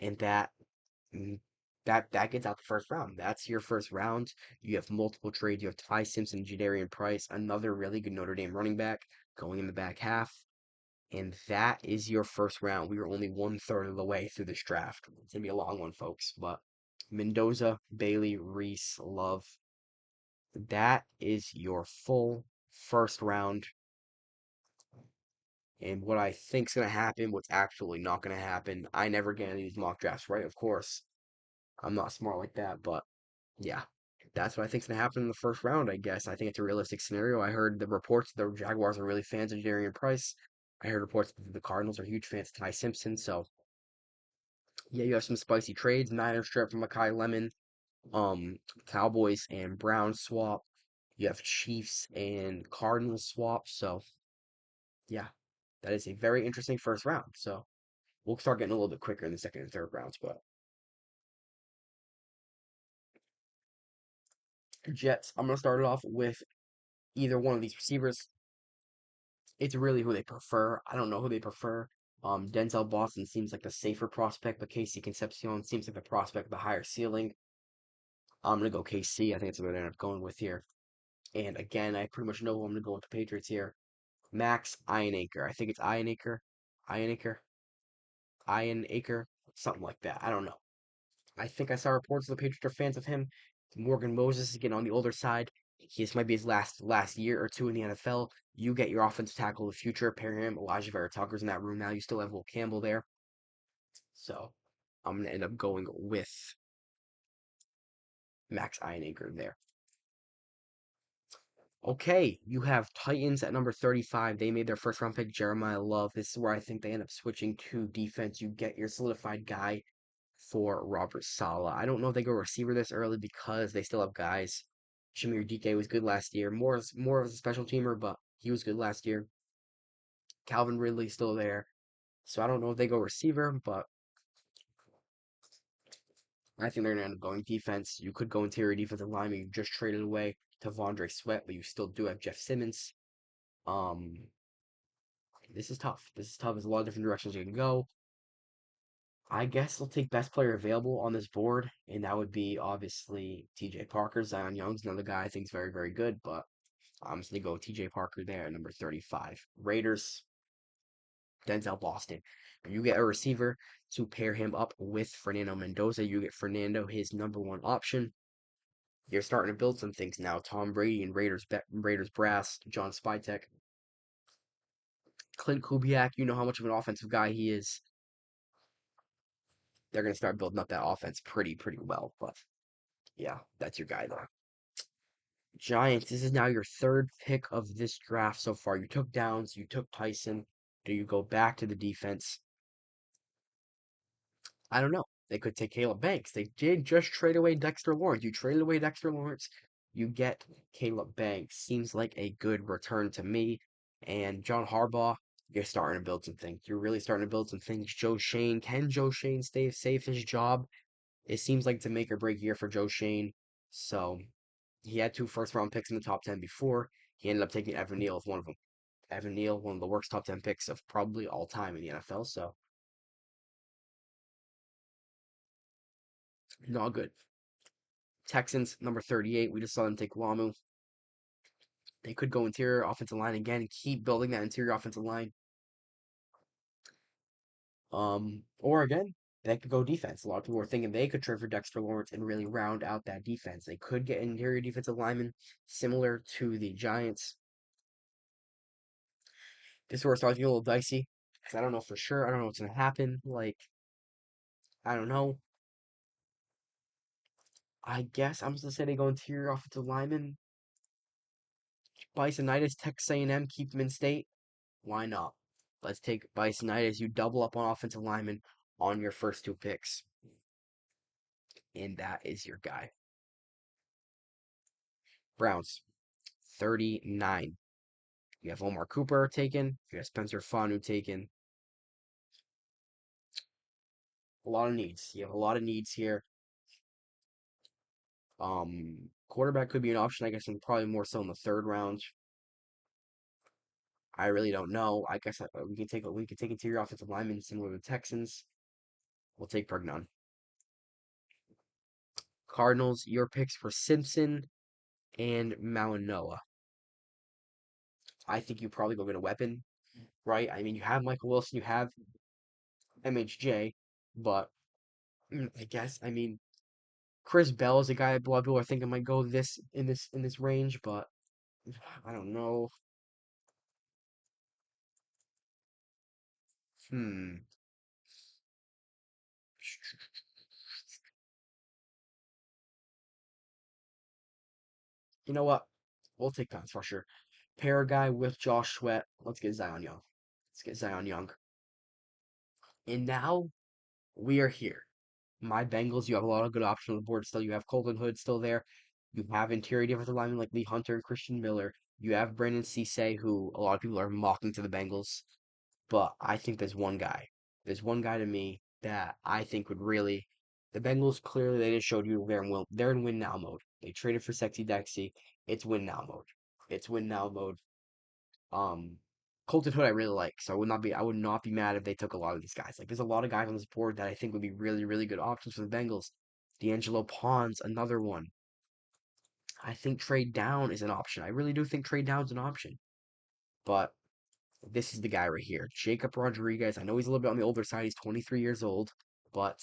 [SPEAKER 1] and mm, that gets out the first round. That's your first round. You have multiple trades. You have Ty Simpson, Jadarian Price, another really good Notre Dame running back going in the back half. And that is your first round. We are only 1/3 of the way through this draft. It's gonna be a long one, folks. But Mendoza, Bailey, Reese, Love. That is your full first round. And what I think's gonna happen, what's actually not gonna happen. I never get any of these mock drafts right, of course. I'm not smart like that, but yeah. That's what I think's gonna happen in the first round, I guess. I think it's a realistic scenario. I heard the reports the Jaguars are really fans of Darian Price. I heard reports that the Cardinals are huge fans of Ty Simpson, so yeah, you have some spicy trades. Niners trade for Makai Lemon. Cowboys and Browns swap. You have Chiefs and Cardinals swap. So yeah, that is a very interesting first round. So we'll start getting a little bit quicker in the second and third rounds. But Jets, I'm gonna start it off with either one of these receivers. It's really who they prefer. I don't know who they prefer. Denzel Boston seems like the safer prospect, but Casey Concepcion seems like the prospect with the higher ceiling. I'm gonna go KC. I think it's what I end up going with here. And again, I pretty much know who I'm gonna go with the Patriots here. Max Ionacre. I think it's Ionacre. Ionacre. Ionacre. Something like that. I don't know. I think I saw reports of the Patriots are fans of him. Morgan Moses is getting on the older side. This might be his last year or two in the NFL. You get your offensive tackle of the future, pair him. Elijah Vera Tucker's in that room now. You still have Will Campbell there. So I'm gonna end up going with Max Einager there. Okay, you have Titans at number 35. They made their first round pick, Jeremiah Love. This is where I think they end up switching to defense. You get your solidified guy for Robert Saleh. I don't know if they go receiver this early because they still have guys. Shamir DK was good last year. More of a special teamer, but he was good last year. Calvin Ridley's still there. So I don't know if they go receiver, but I think they're gonna end up going defense. You could go interior defensive lineman. You just traded away to Vondre Sweat, but you still do have Jeff Simmons. Um, this is tough. This is tough. There's a lot of different directions you can go. I guess they'll take best player available on this board, and that would be obviously TJ Parker. Zion Young's another guy I think is very, very good, but I'm just gonna go with TJ Parker there at number 35. Raiders, Denzel Boston. You get a receiver to pair him up with Fernando Mendoza. You get Fernando his number one option. You're starting to build some things now. Tom Brady and Raiders brass, John Spytek, Clint Kubiak. You know how much of an offensive guy he is. They're gonna start building up that offense pretty well. But yeah, that's your guy there. Giants. This is now your third pick of this draft so far. You took Downs, you took Tyson. Do you go back to the defense? I don't know. They could take Caleb Banks. They did just trade away Dexter Lawrence. You traded away Dexter Lawrence. You get Caleb Banks. Seems like a good return to me. And John Harbaugh, you're starting to build some things. You're really starting to build some things. Joe Shane, can Joe Shane stay save his job? It seems like it's a make or break year for Joe Shane. So he had two first round picks in the top 10 before. He ended up taking Evan Neal as one of them. Evan Neal, one of the worst top 10 picks of probably all time in the NFL. So not good. Texans, number 38. We just saw them take Lamu. They could go interior offensive line again and keep building that interior offensive line. Or again, they could go defense. A lot of people were thinking they could trade for Dexter Lawrence and really round out that defense. They could get an interior defensive lineman similar to the Giants. This is where it starts getting a little dicey because I don't know for sure. I don't know what's gonna happen. Like, I don't know. I guess I'm just gonna say they go interior offensive lineman. Bisonitis, Texas A&M, keep them in state. Why not? Let's take Bisonitis. You double up on offensive lineman on your first two picks, and that is your guy. Browns, 39. You have Omar Cooper taken. You have Spencer Fanu taken. A lot of needs. You have a lot of needs here. Quarterback could be an option, I guess, and probably more so in the third round. I really don't know. I guess we can take interior offensive lineman similar to the Texans. We'll take Pregnon. Cardinals, your picks were Simpson and Malinoa. I think you probably go get a weapon, right? I mean, you have Michael Wilson, you have MHJ, but I guess I mean Chris Bell is a guy that a lot of people are thinking might go this range, but I don't know. Hmm. You know what? We'll take pass rusher. Pair a guy with Josh Sweat. Let's get Zion Young. Let's get Zion Young. And now we are here. My Bengals, you have a lot of good options on the board still. You have Colton Hood still there. You have interior defensive linemen like Lee Hunter and Christian Miller. You have Brandon Cisse, who a lot of people are mocking to the Bengals. But I think there's one guy. There's one guy to me that I think would really. The Bengals clearly they just showed you they're in win now mode. They traded for Sexy Dexy. It's win now mode. It's win now mode. Um, Colton Hood I really like, so I would not be mad if they took a lot of these guys. Like there's a lot of guys on this board that I think would be really, really good options for the Bengals. D'Angelo Pons, another one. I think trade down is an option. I really do think trade down is an option. But this is the guy right here. Jacob Rodriguez. I know he's a little bit on the older side. He's 23 years old, but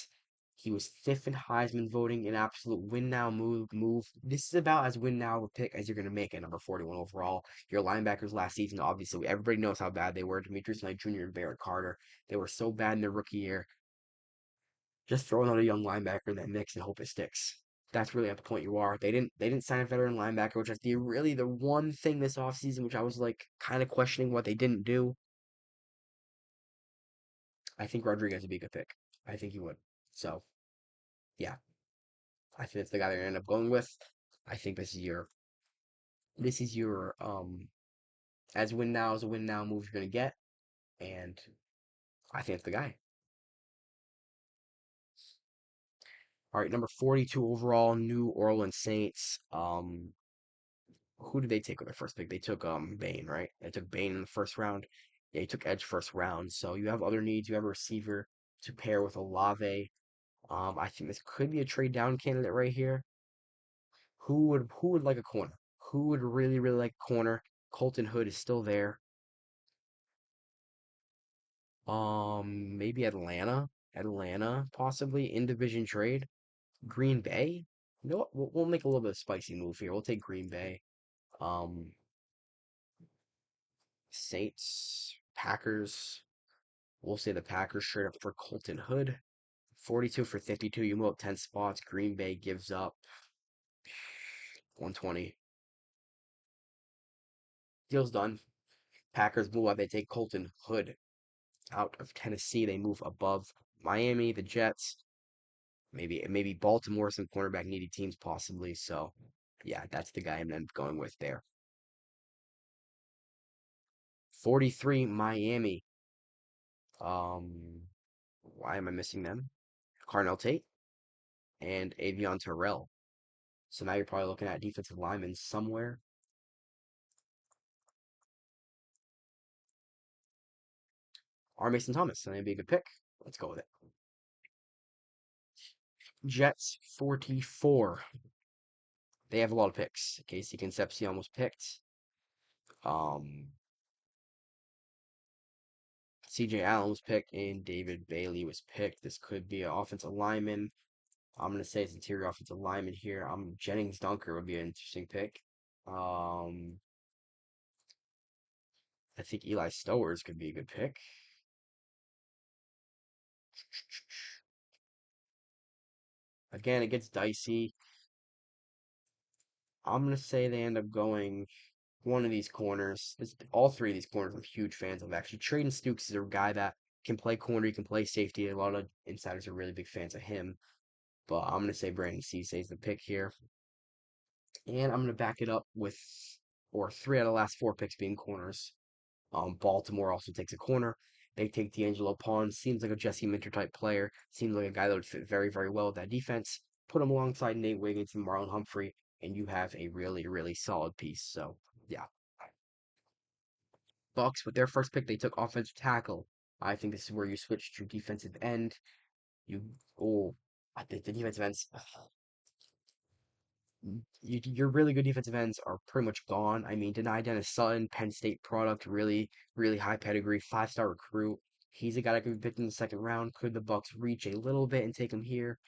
[SPEAKER 1] He was fifth in Heisman voting, an absolute win now move. This is about as win now a pick as you're gonna make at number 41 overall. Your linebackers last season, obviously, everybody knows how bad they were. Demetrius Knight Jr. and Barrett Carter. They were so bad in their rookie year. Just throw another young linebacker in that mix and hope it sticks. That's really at the point you are. They didn't sign a veteran linebacker, which is the one thing this offseason which I was like kind of questioning what they didn't do. I think Rodriguez would be a good pick. I think he would. So yeah, I think that's the guy they're gonna end up going with. I think this is your as win now as a win now move you're gonna get, and I think it's the guy. All right, number 42 overall, New Orleans Saints. Who did they take with their first pick? They took Bain, right? They took Bain in the first round. Yeah, he took Edge first round. So you have other needs. You have a receiver to pair with Olave. I think this could be a trade down candidate right here. Who would like a corner? Who would really, really like a corner? Colton Hood is still there. Maybe Atlanta. Atlanta, possibly in division trade. Green Bay. You know what? We'll make a little bit of spicy move here. We'll take Green Bay. Um, Saints, Packers. We'll say the Packers straight up for Colton Hood. 42 for 52. You move up 10 spots. Green Bay gives up 120. Deal's done. Packers move up. They take Colton Hood out of Tennessee. They move above Miami, the Jets, maybe Baltimore, some cornerback needy teams possibly. So yeah, that's the guy I'm going with there. 43 Miami. Um, why am I missing them? Carnell Tate and Avion Terrell. So now you're probably looking at defensive linemen somewhere. R. Mason Thomas. So that'd be a good pick. Let's go with it. Jets 44. They have a lot of picks. Casey Concepcion was picked. Um, CJ Allen was picked and David Bailey was picked. This could be an offensive lineman. I'm gonna say it's interior offensive lineman here. Jennings Dunker would be an interesting pick. Um, I think Eli Stowers could be a good pick. Again, it gets dicey. I'm gonna say they end up going one of these corners. All three of these corners I'm huge fans of. Actually, Traden Stukes is a guy that can play corner, he can play safety. A lot of insiders are really big fans of him. But I'm gonna say Brandon Cisse is the pick here. And I'm gonna back it up with or three out of the last four picks being corners. Baltimore also takes a corner. They take D'Angelo Pons. Seems like a Jesse Minter type player. Seems like a guy that would fit very, very well with that defense. Put him alongside Nate Wiggins and Marlon Humphrey, and you have a really, really solid piece. So, yeah. Bucks, with their first pick, they took offensive tackle. I think this is where you switch to defensive end. You, oh, I think the defensive ends, your really good defensive ends are pretty much gone. I mean, deny Dennis Sutton, Penn State product, really, really high pedigree, 5-star recruit. He's a guy that could be picked in the second round. Could the Bucks reach a little bit and take him here?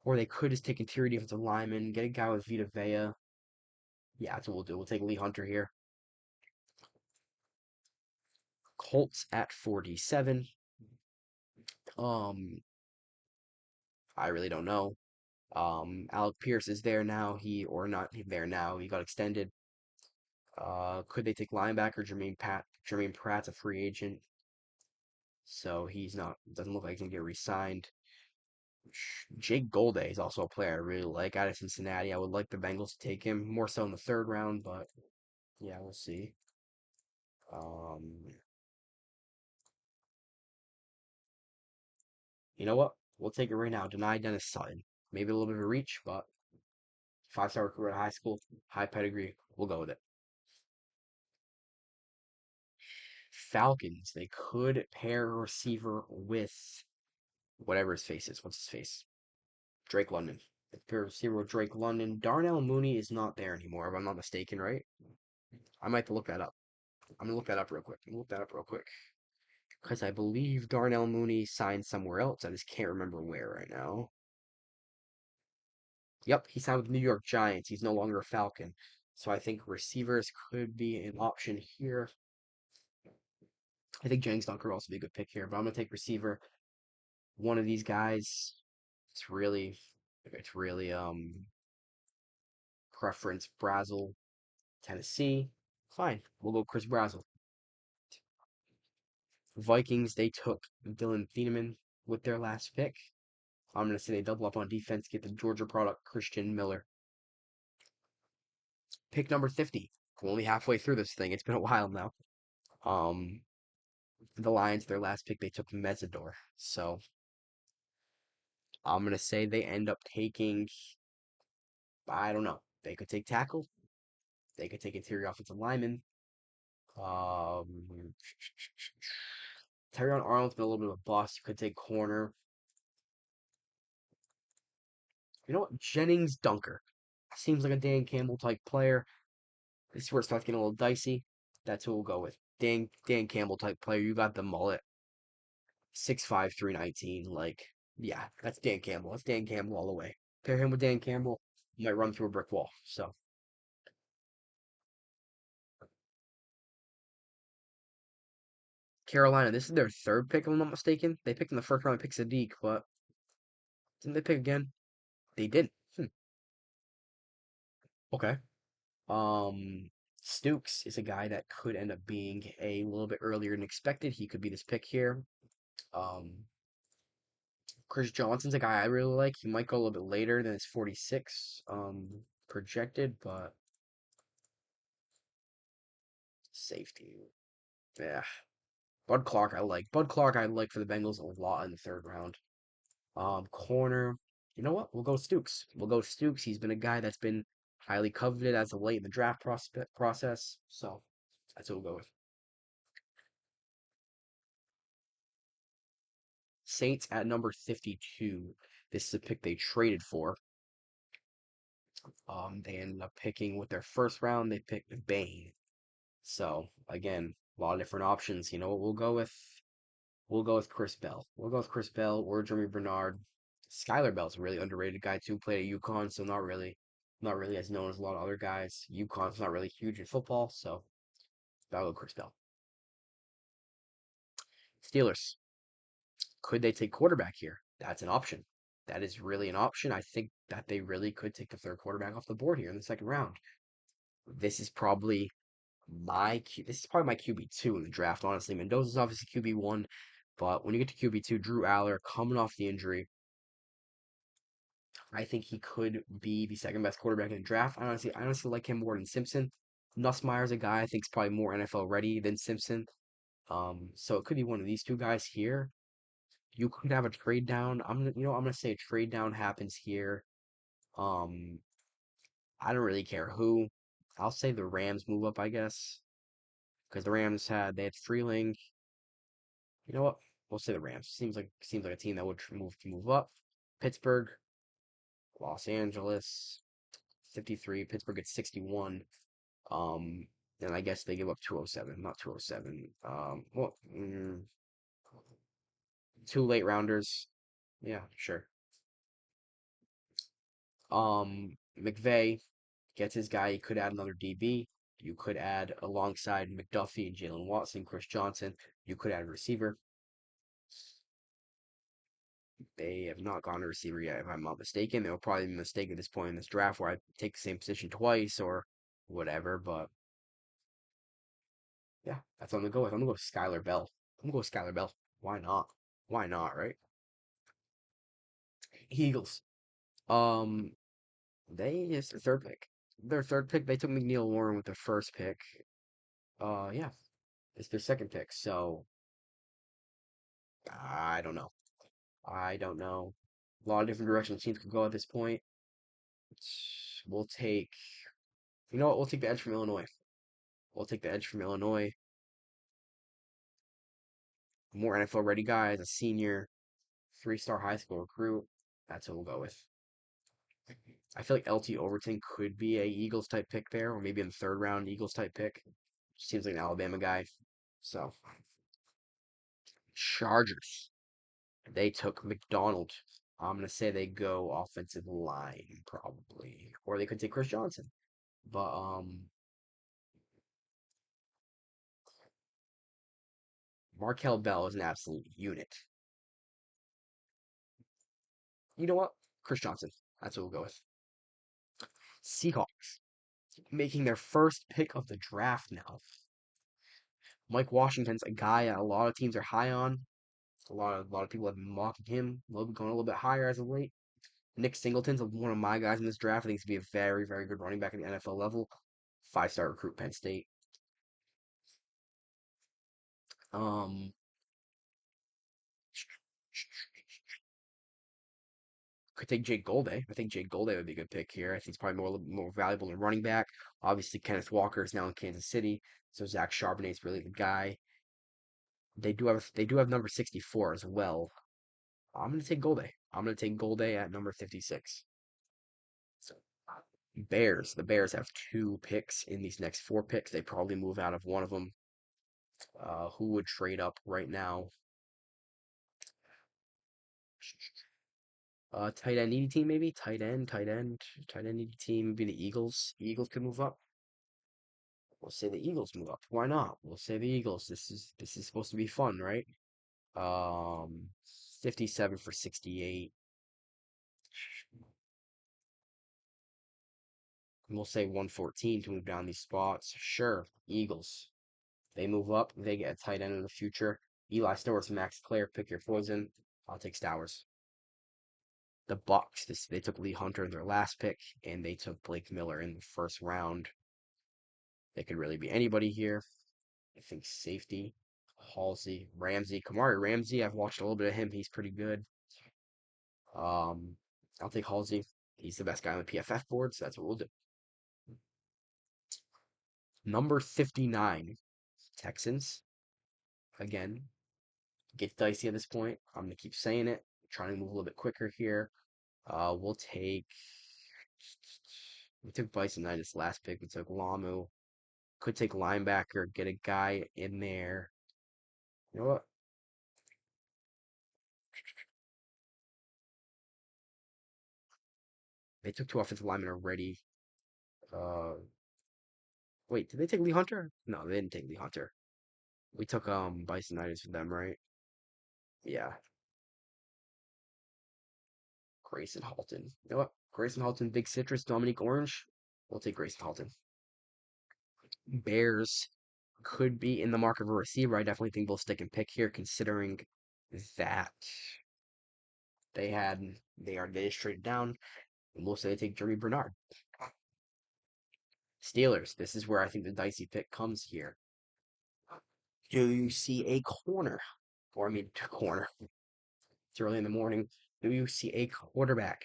[SPEAKER 1] Or they could just take interior defensive lineman, get a guy with Vita Vea. Yeah, that's what we'll do. We'll take Lee Hunter here. Colts at 47. Um, I really don't know. Alec Pierce is there now. He or not there now. He got extended. Could they take linebacker Jermaine Pratt's a free agent, so he's not. Doesn't look like he can get re-signed. Jake Golday is also a player I really like out of Cincinnati. I would like the Bengals to take him more so in the third round, but yeah, we'll see. Um, you know what? We'll take it right now. Deny Dennis Sutton. Maybe a little bit of a reach, but 5-star recruit at high school, high pedigree. We'll go with it. Falcons. They could pair a receiver with whatever his face is. What's his face? Drake London. They pair a receiver with Drake London. Darnell Mooney is not there anymore, if I'm not mistaken, right? I might have to look that up. I'm gonna look that up real quick. Look that up real quick. because I believe Darnell Mooney signed somewhere else. I just can't remember where right now. Yep, he signed with the New York Giants. He's no longer a Falcon. So I think receivers could be an option here. I think Jennings Dunker would also be a good pick here, but I'm gonna take receiver. One of these guys. It's really, it's really preference Brazel, Tennessee. Fine, we'll go Chris Brazel. Vikings, they took Dylan Thieneman with their last pick. I'm gonna say they double up on defense, get the Georgia product Christian Miller. Pick number 50. We're only halfway through this thing. It's been a while now. Um, the Lions, their last pick, they took Mesidor. So I'm gonna say they end up taking. I don't know. They could take tackle. They could take interior offensive lineman. Um, Terrion Arnold's been a little bit of a bust. You could take corner. You know what? Jennings Dunker. Seems like a Dan Campbell type player. This is where it starts getting a little dicey. That's who we'll go with. Dan Campbell type player. You got the mullet. 6'5", 319. Like, yeah, that's Dan Campbell. That's Dan Campbell all the way. Pair him with Dan Campbell, you might run through a brick wall. So Carolina, this is their third pick, if I'm not mistaken. They picked in the first round, they picked Sadiq, but didn't they pick again? They didn't. Okay. Um, Stooks is a guy that could end up being a little bit earlier than expected. He could be this pick here. Um, Chris Johnson's a guy I really like. He might go a little bit later than his 46 projected, but safety. Yeah. Bud Clark I like for the Bengals a lot in the third round. Corner. You know what? We'll go Stooks. We'll go Stooks. He's been a guy that's been highly coveted as of late in the draft prospect process. So that's what we'll go with. Saints at number 52. This is a pick they traded for. They ended up picking with their first round, they picked Bane. So again, a lot of different options. You know what we'll go with? We'll go with Chris Bell. We'll go with Chris Bell or Jeremy Bernard. Skylar Bell's a really underrated guy too. Played at UConn, so not really as known as a lot of other guys. UConn's not really huge in football, so I'll go Chris Bell. Steelers. Could they take quarterback here? That's an option. That is really an option. I think that they really could take the third quarterback off the board here in the second round. This is probably this is probably my QB2 in the draft, honestly. Mendoza's obviously QB1, but when you get to QB2, Drew Aller coming off the injury, I think he could be the second best quarterback in the draft. I honestly like him more than Simpson. Nussmeier's a guy I think is probably more NFL ready than Simpson. So it could be one of these two guys here. You could have a trade down. I'm gonna say a trade down happens here. Um, I don't really care who. I'll say the Rams move up, I guess, because the Rams they had Freeling. You know what? We'll say the Rams. Seems like a team that would move up. Pittsburgh, Los Angeles, 53. Pittsburgh at 61. Um, and I guess they give up 207, not 207. Two late rounders. Yeah, sure. McVay gets his guy. He could add another DB. You could add alongside McDuffie, Jalen Watson, Chris Johnson. You could add a receiver. They have not gone to receiver yet, if I'm not mistaken. They'll probably be mistaken at this point in this draft where I take the same position twice or whatever. But yeah, that's what I'm gonna go with. I'm gonna go with Skylar Bell. I'm gonna go with Skylar Bell. Why not? Why not, right? Eagles. Um, they is their third pick. Their third pick, they took McNeil Warren with their first pick. Yeah, it's their second pick. So I don't know. I don't know. A lot of different directions teams could go at this point. We'll take. You know what? We'll take the edge from Illinois. We'll take the edge from Illinois. More NFL ready guys, a senior, 3-star high school recruit. That's what we'll go with. I feel like LT Overton could be a Eagles type pick there, or maybe in the third round Eagles type pick. Seems like an Alabama guy. So Chargers. They took McDonald. I'm gonna say they go offensive line probably, or they could take Chris Johnson. But Markel Bell is an absolute unit. You know what? Chris Johnson. That's what we'll go with. Seahawks making their first pick of the draft now. Mike Washington's a guy a lot of teams are high on. A lot of people have been mocking him, going a little bit higher as of late. Nick Singleton's one of my guys in this draft. I think he's gonna be a very, very good running back at the NFL level. 5-star recruit, Penn State. Um, could take Jake Golday. I think Jake Golday would be a good pick here. I think he's probably more a little more valuable than running back. Obviously, Kenneth Walker is now in Kansas City, so Zach Charbonnet's really the guy. They do have number 64 as well. I'm gonna take Golday. I'm gonna take Golday at number 56. So Bears. The Bears have two picks in these next four picks. They probably move out of one of them. Who would trade up right now? Tight end needy team maybe. Tight end needy team. Maybe the Eagles. The Eagles could move up. We'll say the Eagles move up. Why not? We'll say the Eagles. This is supposed to be fun, right? Um, 57 for 68. We'll say 114 to move down these spots. Sure, Eagles. They move up. They get a tight end in the future. Eli Stowers, Max Clare, pick your poison. I'll take Stowers. The Bucks. They took Lee Hunter in their last pick, and they took Blake Miller in the first round. They could really be anybody here. I think safety. Halsey, Ramsey, Kamari Ramsey. I've watched a little bit of him. He's pretty good. I'll take Halsey. He's the best guy on the PFF board, so that's what we'll do. Number 59, Texans. Again, gets dicey at this point. I'm gonna keep saying it. Trying to move a little bit quicker here. We'll take. We took Bryson Knight as last pick. We took Lamu. Could take linebacker. Get a guy in there. You know what? They took two offensive linemen already. Uh, wait, did they take Lee Hunter? No, they didn't take Lee Hunter. We took Bison Knight for them, right? Yeah, Grayson Halton. You know what? Grayson Halton, Big Citrus, Dominique Orange. We'll take Grayson Halton. Bears could be in the market of a receiver. I definitely think they'll stick and pick here, considering that they just traded down, and we'll say they take Jeremy Bernard. Steelers. This is where I think the dicey pick comes here. Do you see a corner? Or I mean, corner. It's early in the morning. Do you see a quarterback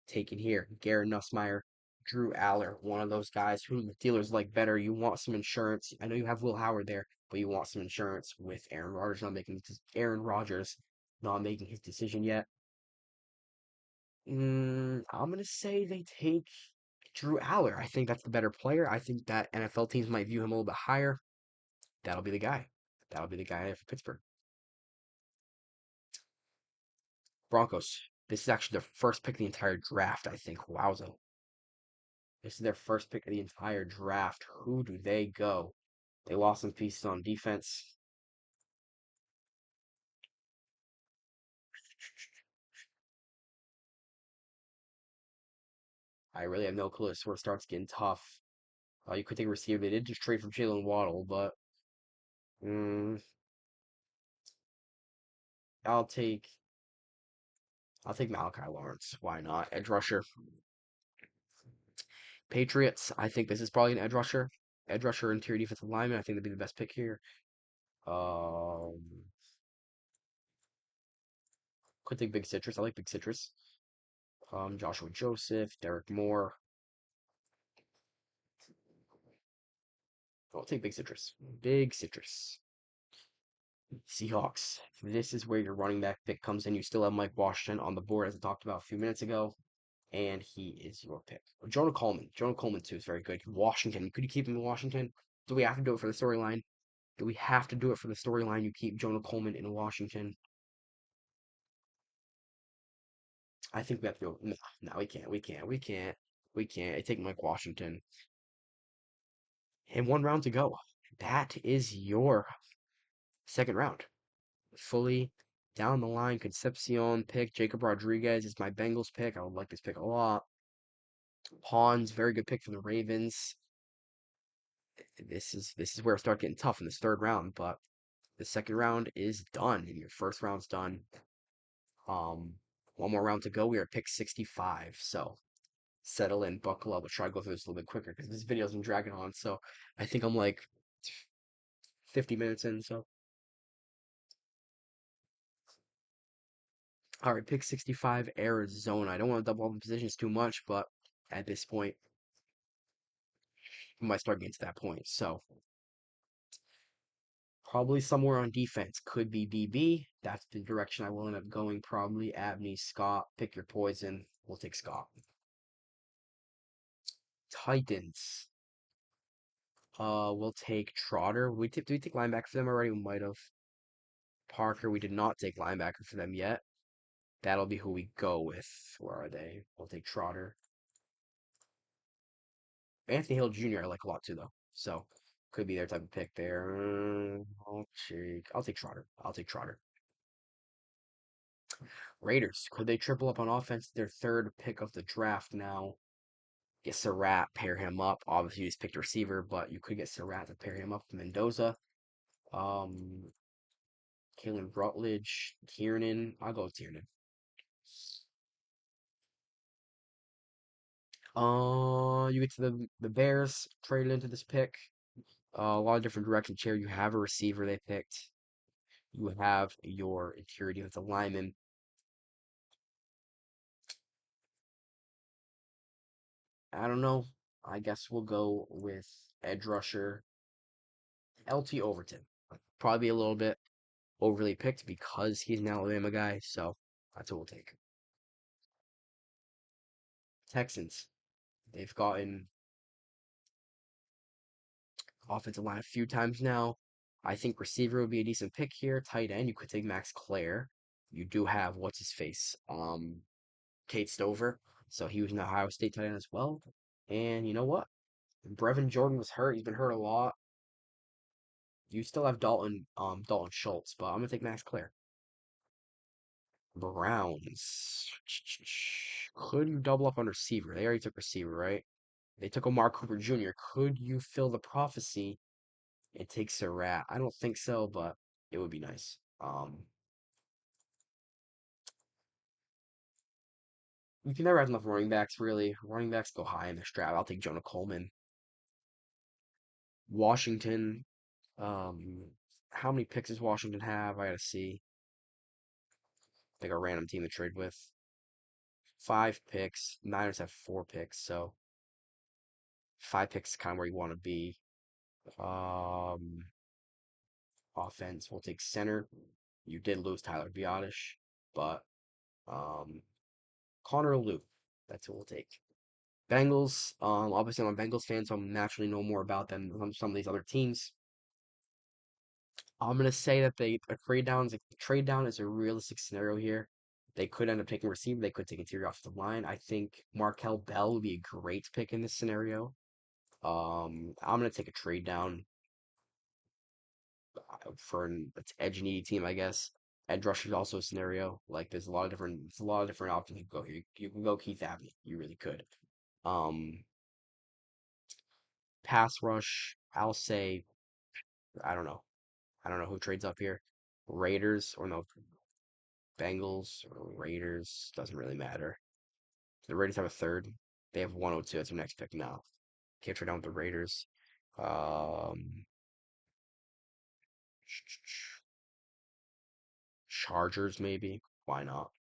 [SPEAKER 1] taken here? Garrett Nussmeier, Drew Aller, one of those guys who the Steelers like better. You want some insurance. I know you have Will Howard there, but you want some insurance with Aaron Rodgers not making his decision yet. I'm gonna say they take Drew Aller. I think that's the better player. I think that NFL teams might view him a little bit higher. That'll be the guy. That'll be the guy for Pittsburgh. Broncos. This is actually their first pick of the entire draft, I think. Wowza. This is their first pick of the entire draft. Who do they go? They lost some pieces on defense. I really have no clue. This where it starts getting tough. You could take a receiver. They did just trade for Jalen Waddle, but mm, I'll take I'll take Malachi Lawrence. Why not? Edge rusher. Patriots. I think this is probably an edge rusher. Edge rusher, interior defensive lineman. I think that'd be the best pick here. Um, could take Big Citrus. I like Big Citrus. Joshua Joseph, Derek Moore. I'll take Big Citrus. Big Citrus. Seahawks. This is where your running back pick comes in. You still have Mike Washington on the board, as I talked about a few minutes ago, and he is your pick. Jonah Coleman. Jonah Coleman, too, is very good. Washington. Could you keep him in Washington? Do we have to do it for the storyline? Do we have to do it for the storyline? You keep Jonah Coleman in Washington. I think we have to go. No, no, we can't. We can't. We can't. We can't. I take Mike Washington. And 1 round to go. That is your second round. Fully down the line. Concepcion pick. Jacob Rodriguez is my Bengals pick. I would like this pick a lot. Pawns, very good pick from the Ravens. This is where it starts getting tough in this third round, but the second round is done, and your first round's done. Um, one more round to go. We are at pick 65, so settle in, buckle up. We'll try to go through this a little bit quicker because this video's been dragging on. So I think I'm like 50 minutes in. So all right, pick 65, Arizona. I don't want to double up the positions too much, but at this point, we might start getting to that point. So probably somewhere on defense. Could be DB. That's the direction I will end up going. Probably Abney, Scott. Pick your poison. We'll take Scott. Titans. We'll take Trotter. Did we take linebacker for them already? We might have. Parker. We did not take linebacker for them yet. That'll be who we go with. Where are they? We'll take Trotter. Anthony Hill Jr. I like a lot too, though. So could be their type of pick there. I'll take Trotter. I'll take Trotter. Raiders. Could they triple up on offense? Their third pick of the draft now. Get Surratt, pair him up. Obviously, you just picked a receiver, but you could get Surratt to pair him up with Mendoza. Um, Kalen Rutledge, Tiernan. I'll go with Tiernan. You get to the Bears, traded into this pick. A lot of different directions here. You have a receiver they picked. You have your interior defensive lineman. I don't know. I guess we'll go with edge rusher LT Overton. Probably a little bit overly picked because he's an Alabama guy, so that's what we'll take. Texans. They've gotten offensive line a few times now. I think receiver would be a decent pick here. Tight end, you could take Max Clare. You do have what's his face, Kate Stover. So he was an Ohio State tight end as well. And you know what? Brevin Jordan was hurt. He's been hurt a lot. You still have Dalton Schultz, but I'm gonna take Max Clare. Browns. Could you double up on receiver? They already took receiver, right? They took Amari Cooper Jr. Could you fill the prophecy and take Surratt? I don't think so, but it would be nice. You can never have enough running backs, really. Running backs go high in this draft. I'll take Jonah Coleman. Washington. Um, how many picks does Washington have? I gotta see. Like a random team to trade with. 5 picks. Niners have 4 picks, so 5 picks is kind of where you want to be. Um, offense. We'll take center. You did lose Tyler Biotish, but um, Connor Luke. That's who we'll take. Bengals. Obviously I'm a Bengals fan, so I'm naturally know more about them than some of these other teams. I'm gonna say that trade down is a realistic scenario here. They could end up taking receiver. They could take interior offensive line. I think Markel Bell would be a great pick in this scenario. I'm gonna take a trade down for an edge needy team, I guess. Edge rusher is also a scenario. Like there's a lot of different options you can go here. You can go Keith Abbey. You really could. Um, pass rush. I'll say I don't know. I don't know who trades up here. Raiders or no Bengals or Raiders doesn't really matter. The Raiders have a third. They have 102. That's their next pick now. Can't trade down with the Raiders. Um, Chargers maybe. Why not?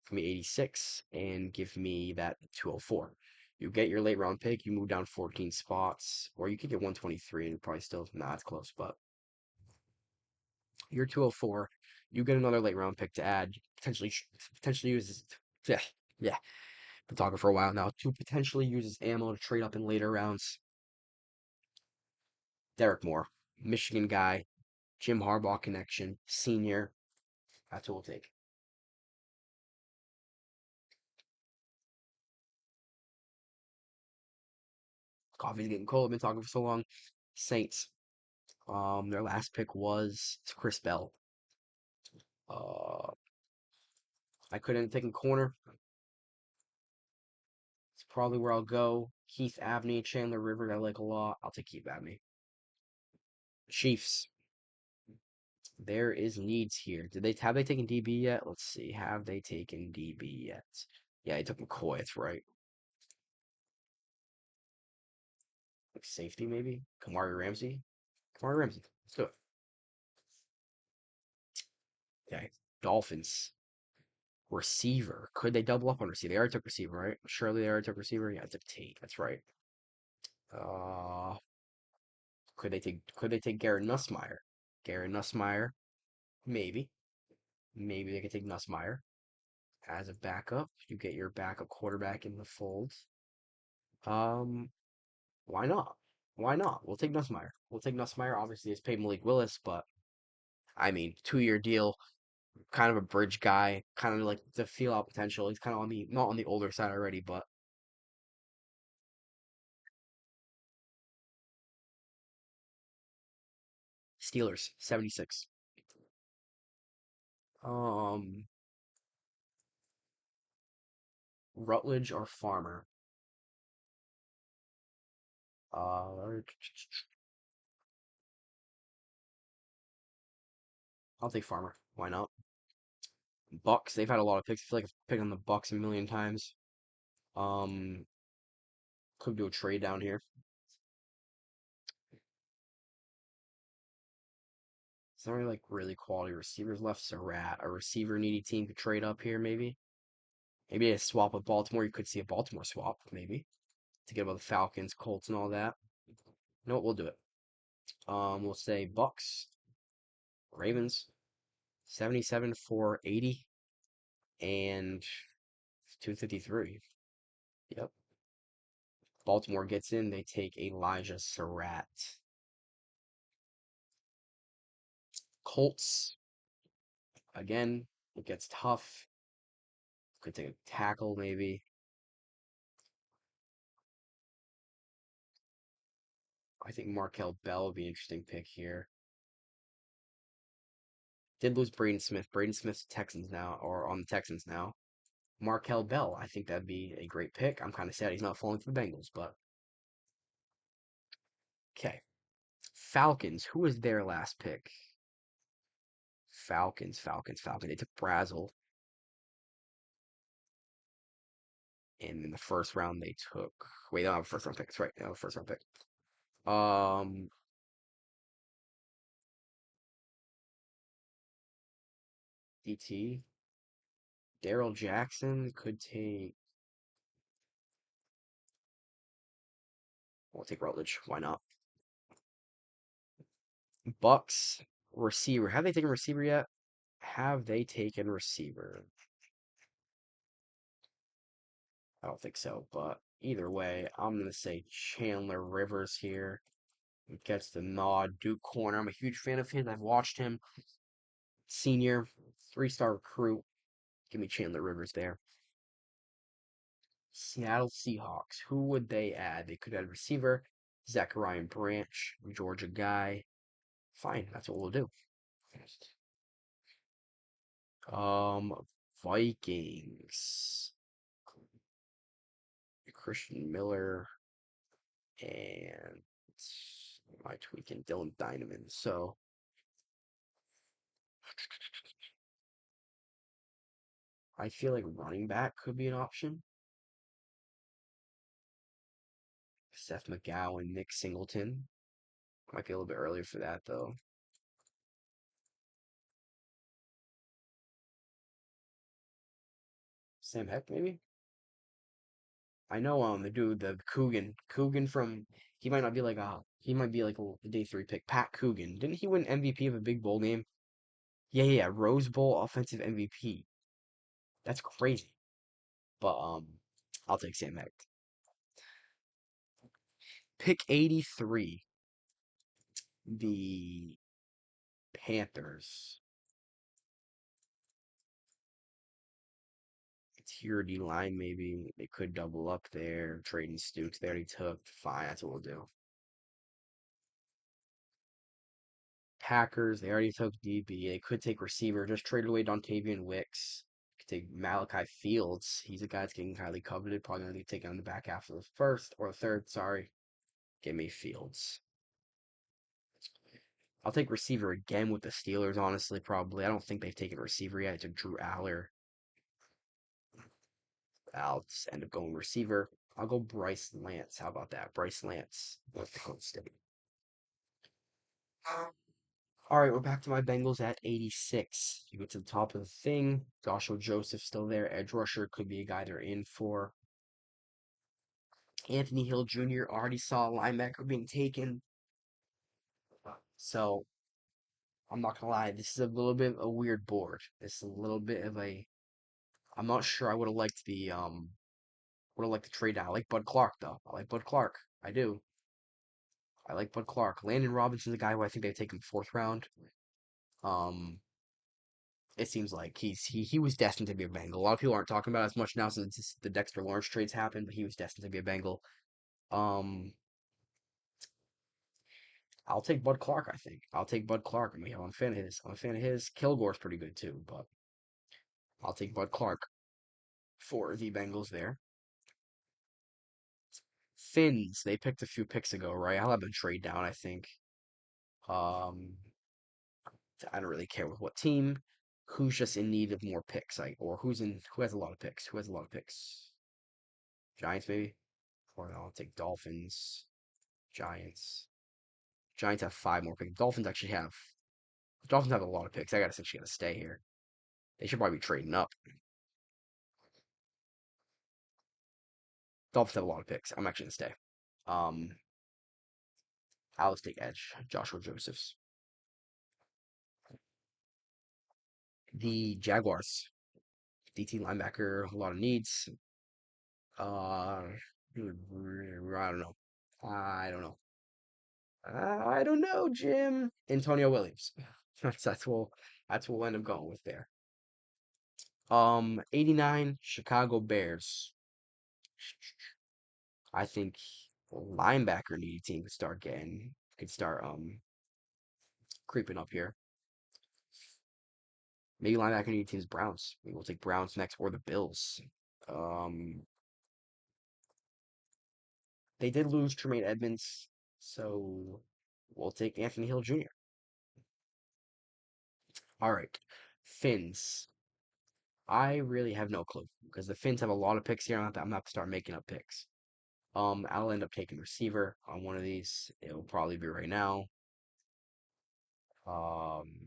[SPEAKER 1] Give me 86 and give me that 204. You get your late round pick, you move down 14 spots, or you could get 123 and probably still not as close, but you're 204. You get another late round pick to add, potentially use yeah, yeah. Been talking for a while now. To potentially use as ammo to trade up in later rounds. Derek Moore, Michigan guy, Jim Harbaugh connection, senior. That's what we'll take. Coffee's getting cold. I've been talking for so long. Saints. Their last pick was Chris Bell. Uh, I couldn't take a corner. It's probably where I'll go. Keith Abney, Chandler Rivers, I like a lot. I'll take Keith Abney. Chiefs. There is needs here. Did they have they taken DB yet? Let's see. Have they taken DB yet? Yeah, they took McCoy. That's right. Like safety maybe. Kamari Ramsey. Kamari Ramsey. Let's do it. Okay. Dolphins. Receiver. Could they double up on receiver? They already took receiver, right? Surely they already took receiver. Yeah, it's a Tate. That's right. Uh, could they take Garrett Nussmeyer? Garrett Nussmeyer. Maybe. Maybe they could take Nussmeyer as a backup. You get your backup quarterback in the fold. Um, why not? Why not? We'll take Nussmeyer. We'll take Nussmeyer. Obviously, it's paid Malik Willis, but I mean, 2-year deal, kind of a bridge guy, kind of like to feel out potential. He's kind of on the not on the older side already, but Steelers 76. Um, Rutledge or Farmer? Uh, I'll take Farmer. Why not? Bucks. They've had a lot of picks. I feel like I've picked on the Bucks a million times. Um, could do a trade down here. Is there any like really quality receivers left? Surratt, a receiver needy team could trade up here, maybe. Maybe a swap with Baltimore. You could see a Baltimore swap, maybe, to get about the Falcons, Colts, and all that. No, we'll do it. We'll say Bucks, Ravens, 77 for 80 and 253. Yep. Baltimore gets in. They take Elijah Surratt. Colts, again, it gets tough. Could take a tackle, maybe. I think Markel Bell would be an interesting pick here. Did lose Braden Smith. Braden Smith's Texans now, or on the Texans now. Markel Bell, I think that'd be a great pick. I'm kind of sad he's not falling to the Bengals, but okay. Falcons, who was their last pick? Falcons. They took Brazel, and in the first round they took. Wait, they don't have a first round pick. That's right, they don't have a first round pick. Um, DT, Daryl Jackson could take. We'll take Rutledge. Why not? Bucks receiver. Have they taken receiver yet? Have they taken receiver? I don't think so, but either way, I'm gonna say Chandler Rivers here. Gets the nod. Duke corner. I'm a huge fan of his. I've watched him. Senior, 3-star recruit. Give me Chandler Rivers there. Seattle Seahawks. Who would they add? They could add receiver. Zachariah Branch, Georgia guy. Fine, that's what we'll do. Um, Vikings. Christian Miller and my tweaking Dylan Dynaman. So I feel like running back could be an option. Seth McGowan, Nick Singleton. Might be a little bit earlier for that though. Sam Heck maybe. I know the dude the Coogan from he might be like a day 3 pick. Pat Coogan. Didn't he win MVP of a big bowl game? Yeah. Rose Bowl offensive MVP. That's crazy. But I'll take Sam Heck. Pick 83. The Panthers. Tier D line, maybe they could double up there. Trading Stooks, they already took. Fine, that's what we'll do. Packers, they already took DB. They could take receiver. Just traded away Dontavian Wicks. Could take Malachi Fields. He's a guy that's getting highly coveted. Probably going to be taken on the back half of the first or third. Sorry. Give me Fields. I'll take receiver again with the Steelers, honestly, probably. I don't think they've taken receiver yet. It's a Drew Aller. I'll just end up going receiver. I'll go Bryce Lance. How about that? Bryce Lance, North Dakota State. All right, we're back to my Bengals at 86. You go to the top of the thing. Joshua Joseph still there. Edge rusher could be a guy they're in for. Anthony Hill Jr. already saw a linebacker being taken. So I'm not gonna lie, this is a little bit of a weird board. This is a little bit of a. I'm not sure I would have liked the trade down. I like Bud Clark though. I like Bud Clark. I do. I like Bud Clark. Landon Robinson's a guy who I think they take in fourth round. Um, it seems like he was destined to be a Bengal. A lot of people aren't talking about it as much now since the Dexter Lawrence trades happened, but he was destined to be a Bengal. Um, I'll take Bud Clark. I think I'll take Bud Clark. I mean, I'm a fan of his. I'm a fan of his. Kilgore's pretty good too, but I'll take Bud Clark for the Bengals there. Finns, they picked a few picks ago, right? I'll have them trade down. I think. Um, I don't really care with what team. Who's just in need of more picks, like, or who has a lot of picks? Who has a lot of picks? Giants, maybe. Or no, I'll take Dolphins. Giants. Giants have five more picks. Dolphins have a lot of picks. I gotta say she gotta stay here. They should probably be trading up. Dolphins have a lot of picks. I'm actually gonna stay. Um, I'll just take edge. Joshua Josephs. The Jaguars. DT linebacker, a lot of needs. I don't know. I don't know. I don't know, Jim. Antonio Williams. That's what we'll end up going with there. 89 Chicago Bears. I think linebacker needy team could start creeping up here. Maybe linebacker needy teams Browns. Maybe we'll take Browns next or the Bills. Um, they did lose Tremaine Edmonds, so we'll take Anthony Hill Jr. All right, Finns. I really have no clue because the Finns have a lot of picks here. I'm gonna have to start making up picks. I'll end up taking receiver on one of these. It'll probably be right now.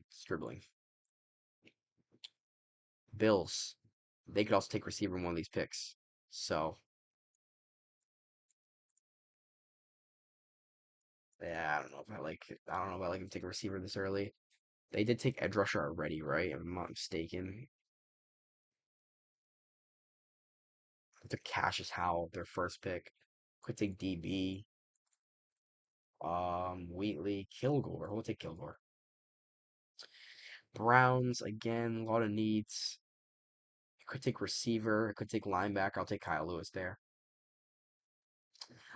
[SPEAKER 1] Scribbling. Bills. They could also take receiver in one of these picks. So yeah, I don't know if I like it. I don't know if I like to take a receiver this early. They did take edge rusher already, right? If I'm not mistaken. To Cassius Howell, their first pick. Could take DB. Wheatley, Kilgore. We'll take Kilgore. Browns again, a lot of needs. Could take receiver. Could take linebacker. I'll take Kyle Lewis there.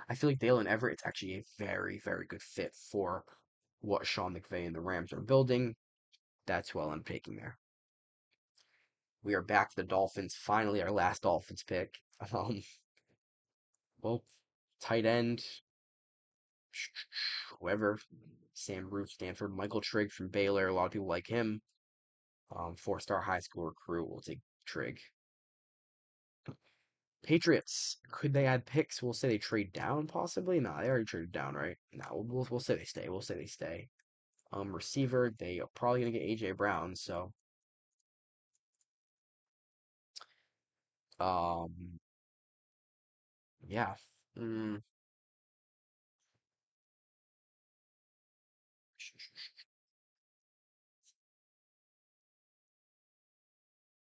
[SPEAKER 1] I feel like Dalen Everett's actually a very, very good fit for what Sean McVay and the Rams are building. That's who I'm taking there. We are back to the Dolphins. Finally, our last Dolphins pick. Um, well, tight end, whoever. Sam Root, Stanford, Michael Trigg from Baylor. A lot of people like him. Four-star high school recruit. We'll take Trigg. Patriots. Could they add picks? We'll say they trade down, possibly. No, they already traded down, right? No, we'll say they stay. We'll say they stay. Receiver. They are probably gonna get AJ Brown. So, um, yeah. Mm,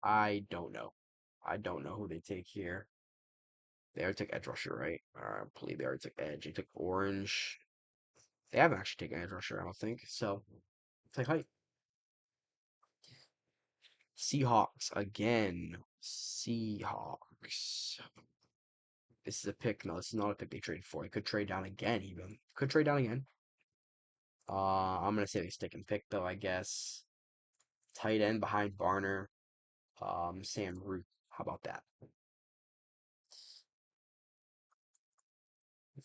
[SPEAKER 1] I don't know. I don't know who they take here. They already took edge rusher, right? I believe they already took edge. They took orange. They haven't actually taken edge rusher, I don't think. So take height. Seahawks again. Seahawks. This is a pick. No, this is not a pick they traded for. It could trade down again, even. Could trade down again. I'm gonna say they stick and pick though, I guess. Tight end behind Barner. Sam Root. How about that?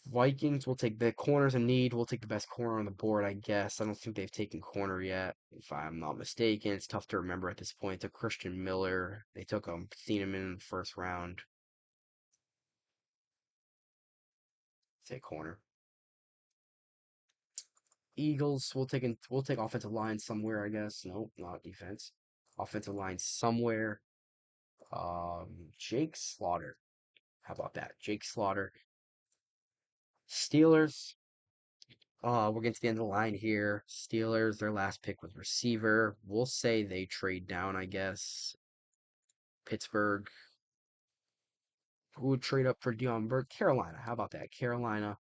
[SPEAKER 1] Vikings will take the corners in need. We'll take the best corner on the board, I guess. I don't think they've taken corner yet, if I'm not mistaken. It's tough to remember at this point. It's a Christian Miller. They took him, seen him in the first round. Say corner. Eagles. We'll take offensive line somewhere, I guess. Nope, not defense. Offensive line somewhere. Jake Slaughter. How about that? Jake Slaughter. Steelers. We're getting to the end of the line here. Steelers, their last pick was receiver. We'll say they trade down, I guess. Pittsburgh. Who would trade up for Dion Burke? Carolina. How about that? Carolina.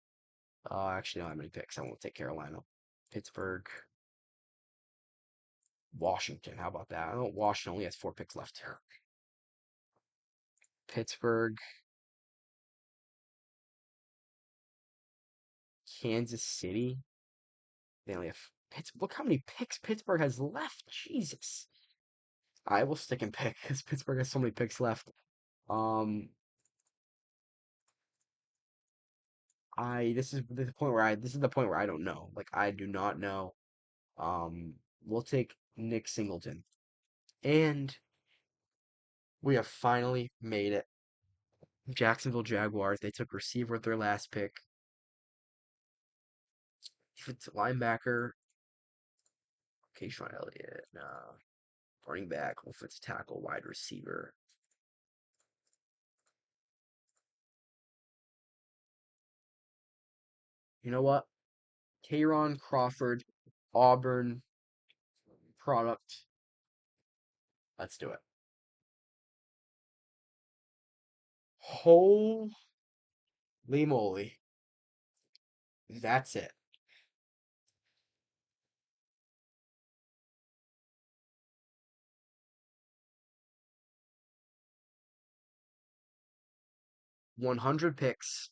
[SPEAKER 1] Actually, I don't have many picks. I won't take Carolina. Pittsburgh. Washington. How about that? I know Washington only has 4 picks left here. Pittsburgh. Kansas City. They only have Pittsburgh. Look how many picks Pittsburgh has left. Jesus. I will stick and pick because Pittsburgh has so many picks left. Um, I this is the point where I don't know. Like I do not know. Um, we'll take Nick Singleton. And we have finally made it. Jacksonville Jaguars. They took receiver with their last pick. Defensive linebacker. Keyshawn Elliott. Running back. Offensive tackle. Wide receiver. You know what? Kayron Crawford. Auburn product. Let's do it. Holy moly. That's it. 100 picks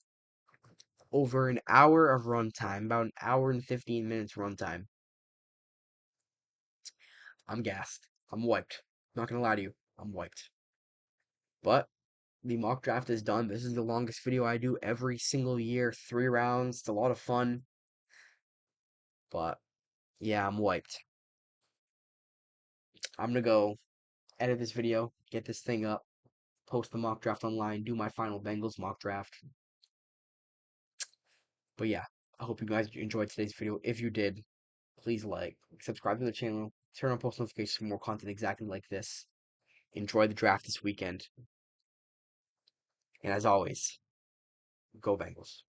[SPEAKER 1] over an hour of runtime, about an hour and 15 minutes runtime. I'm gassed. I'm wiped. Not gonna lie to you. I'm wiped. But the mock draft is done. This is the longest video I do every single year. 3 rounds. It's a lot of fun. But yeah, I'm wiped. I'm gonna go edit this video, get this thing up, post the mock draft online, do my final Bengals mock draft. But yeah, I hope you guys enjoyed today's video. If you did, please like, subscribe to the channel, turn on post notifications for more content exactly like this. Enjoy the draft this weekend. And as always, go Bengals.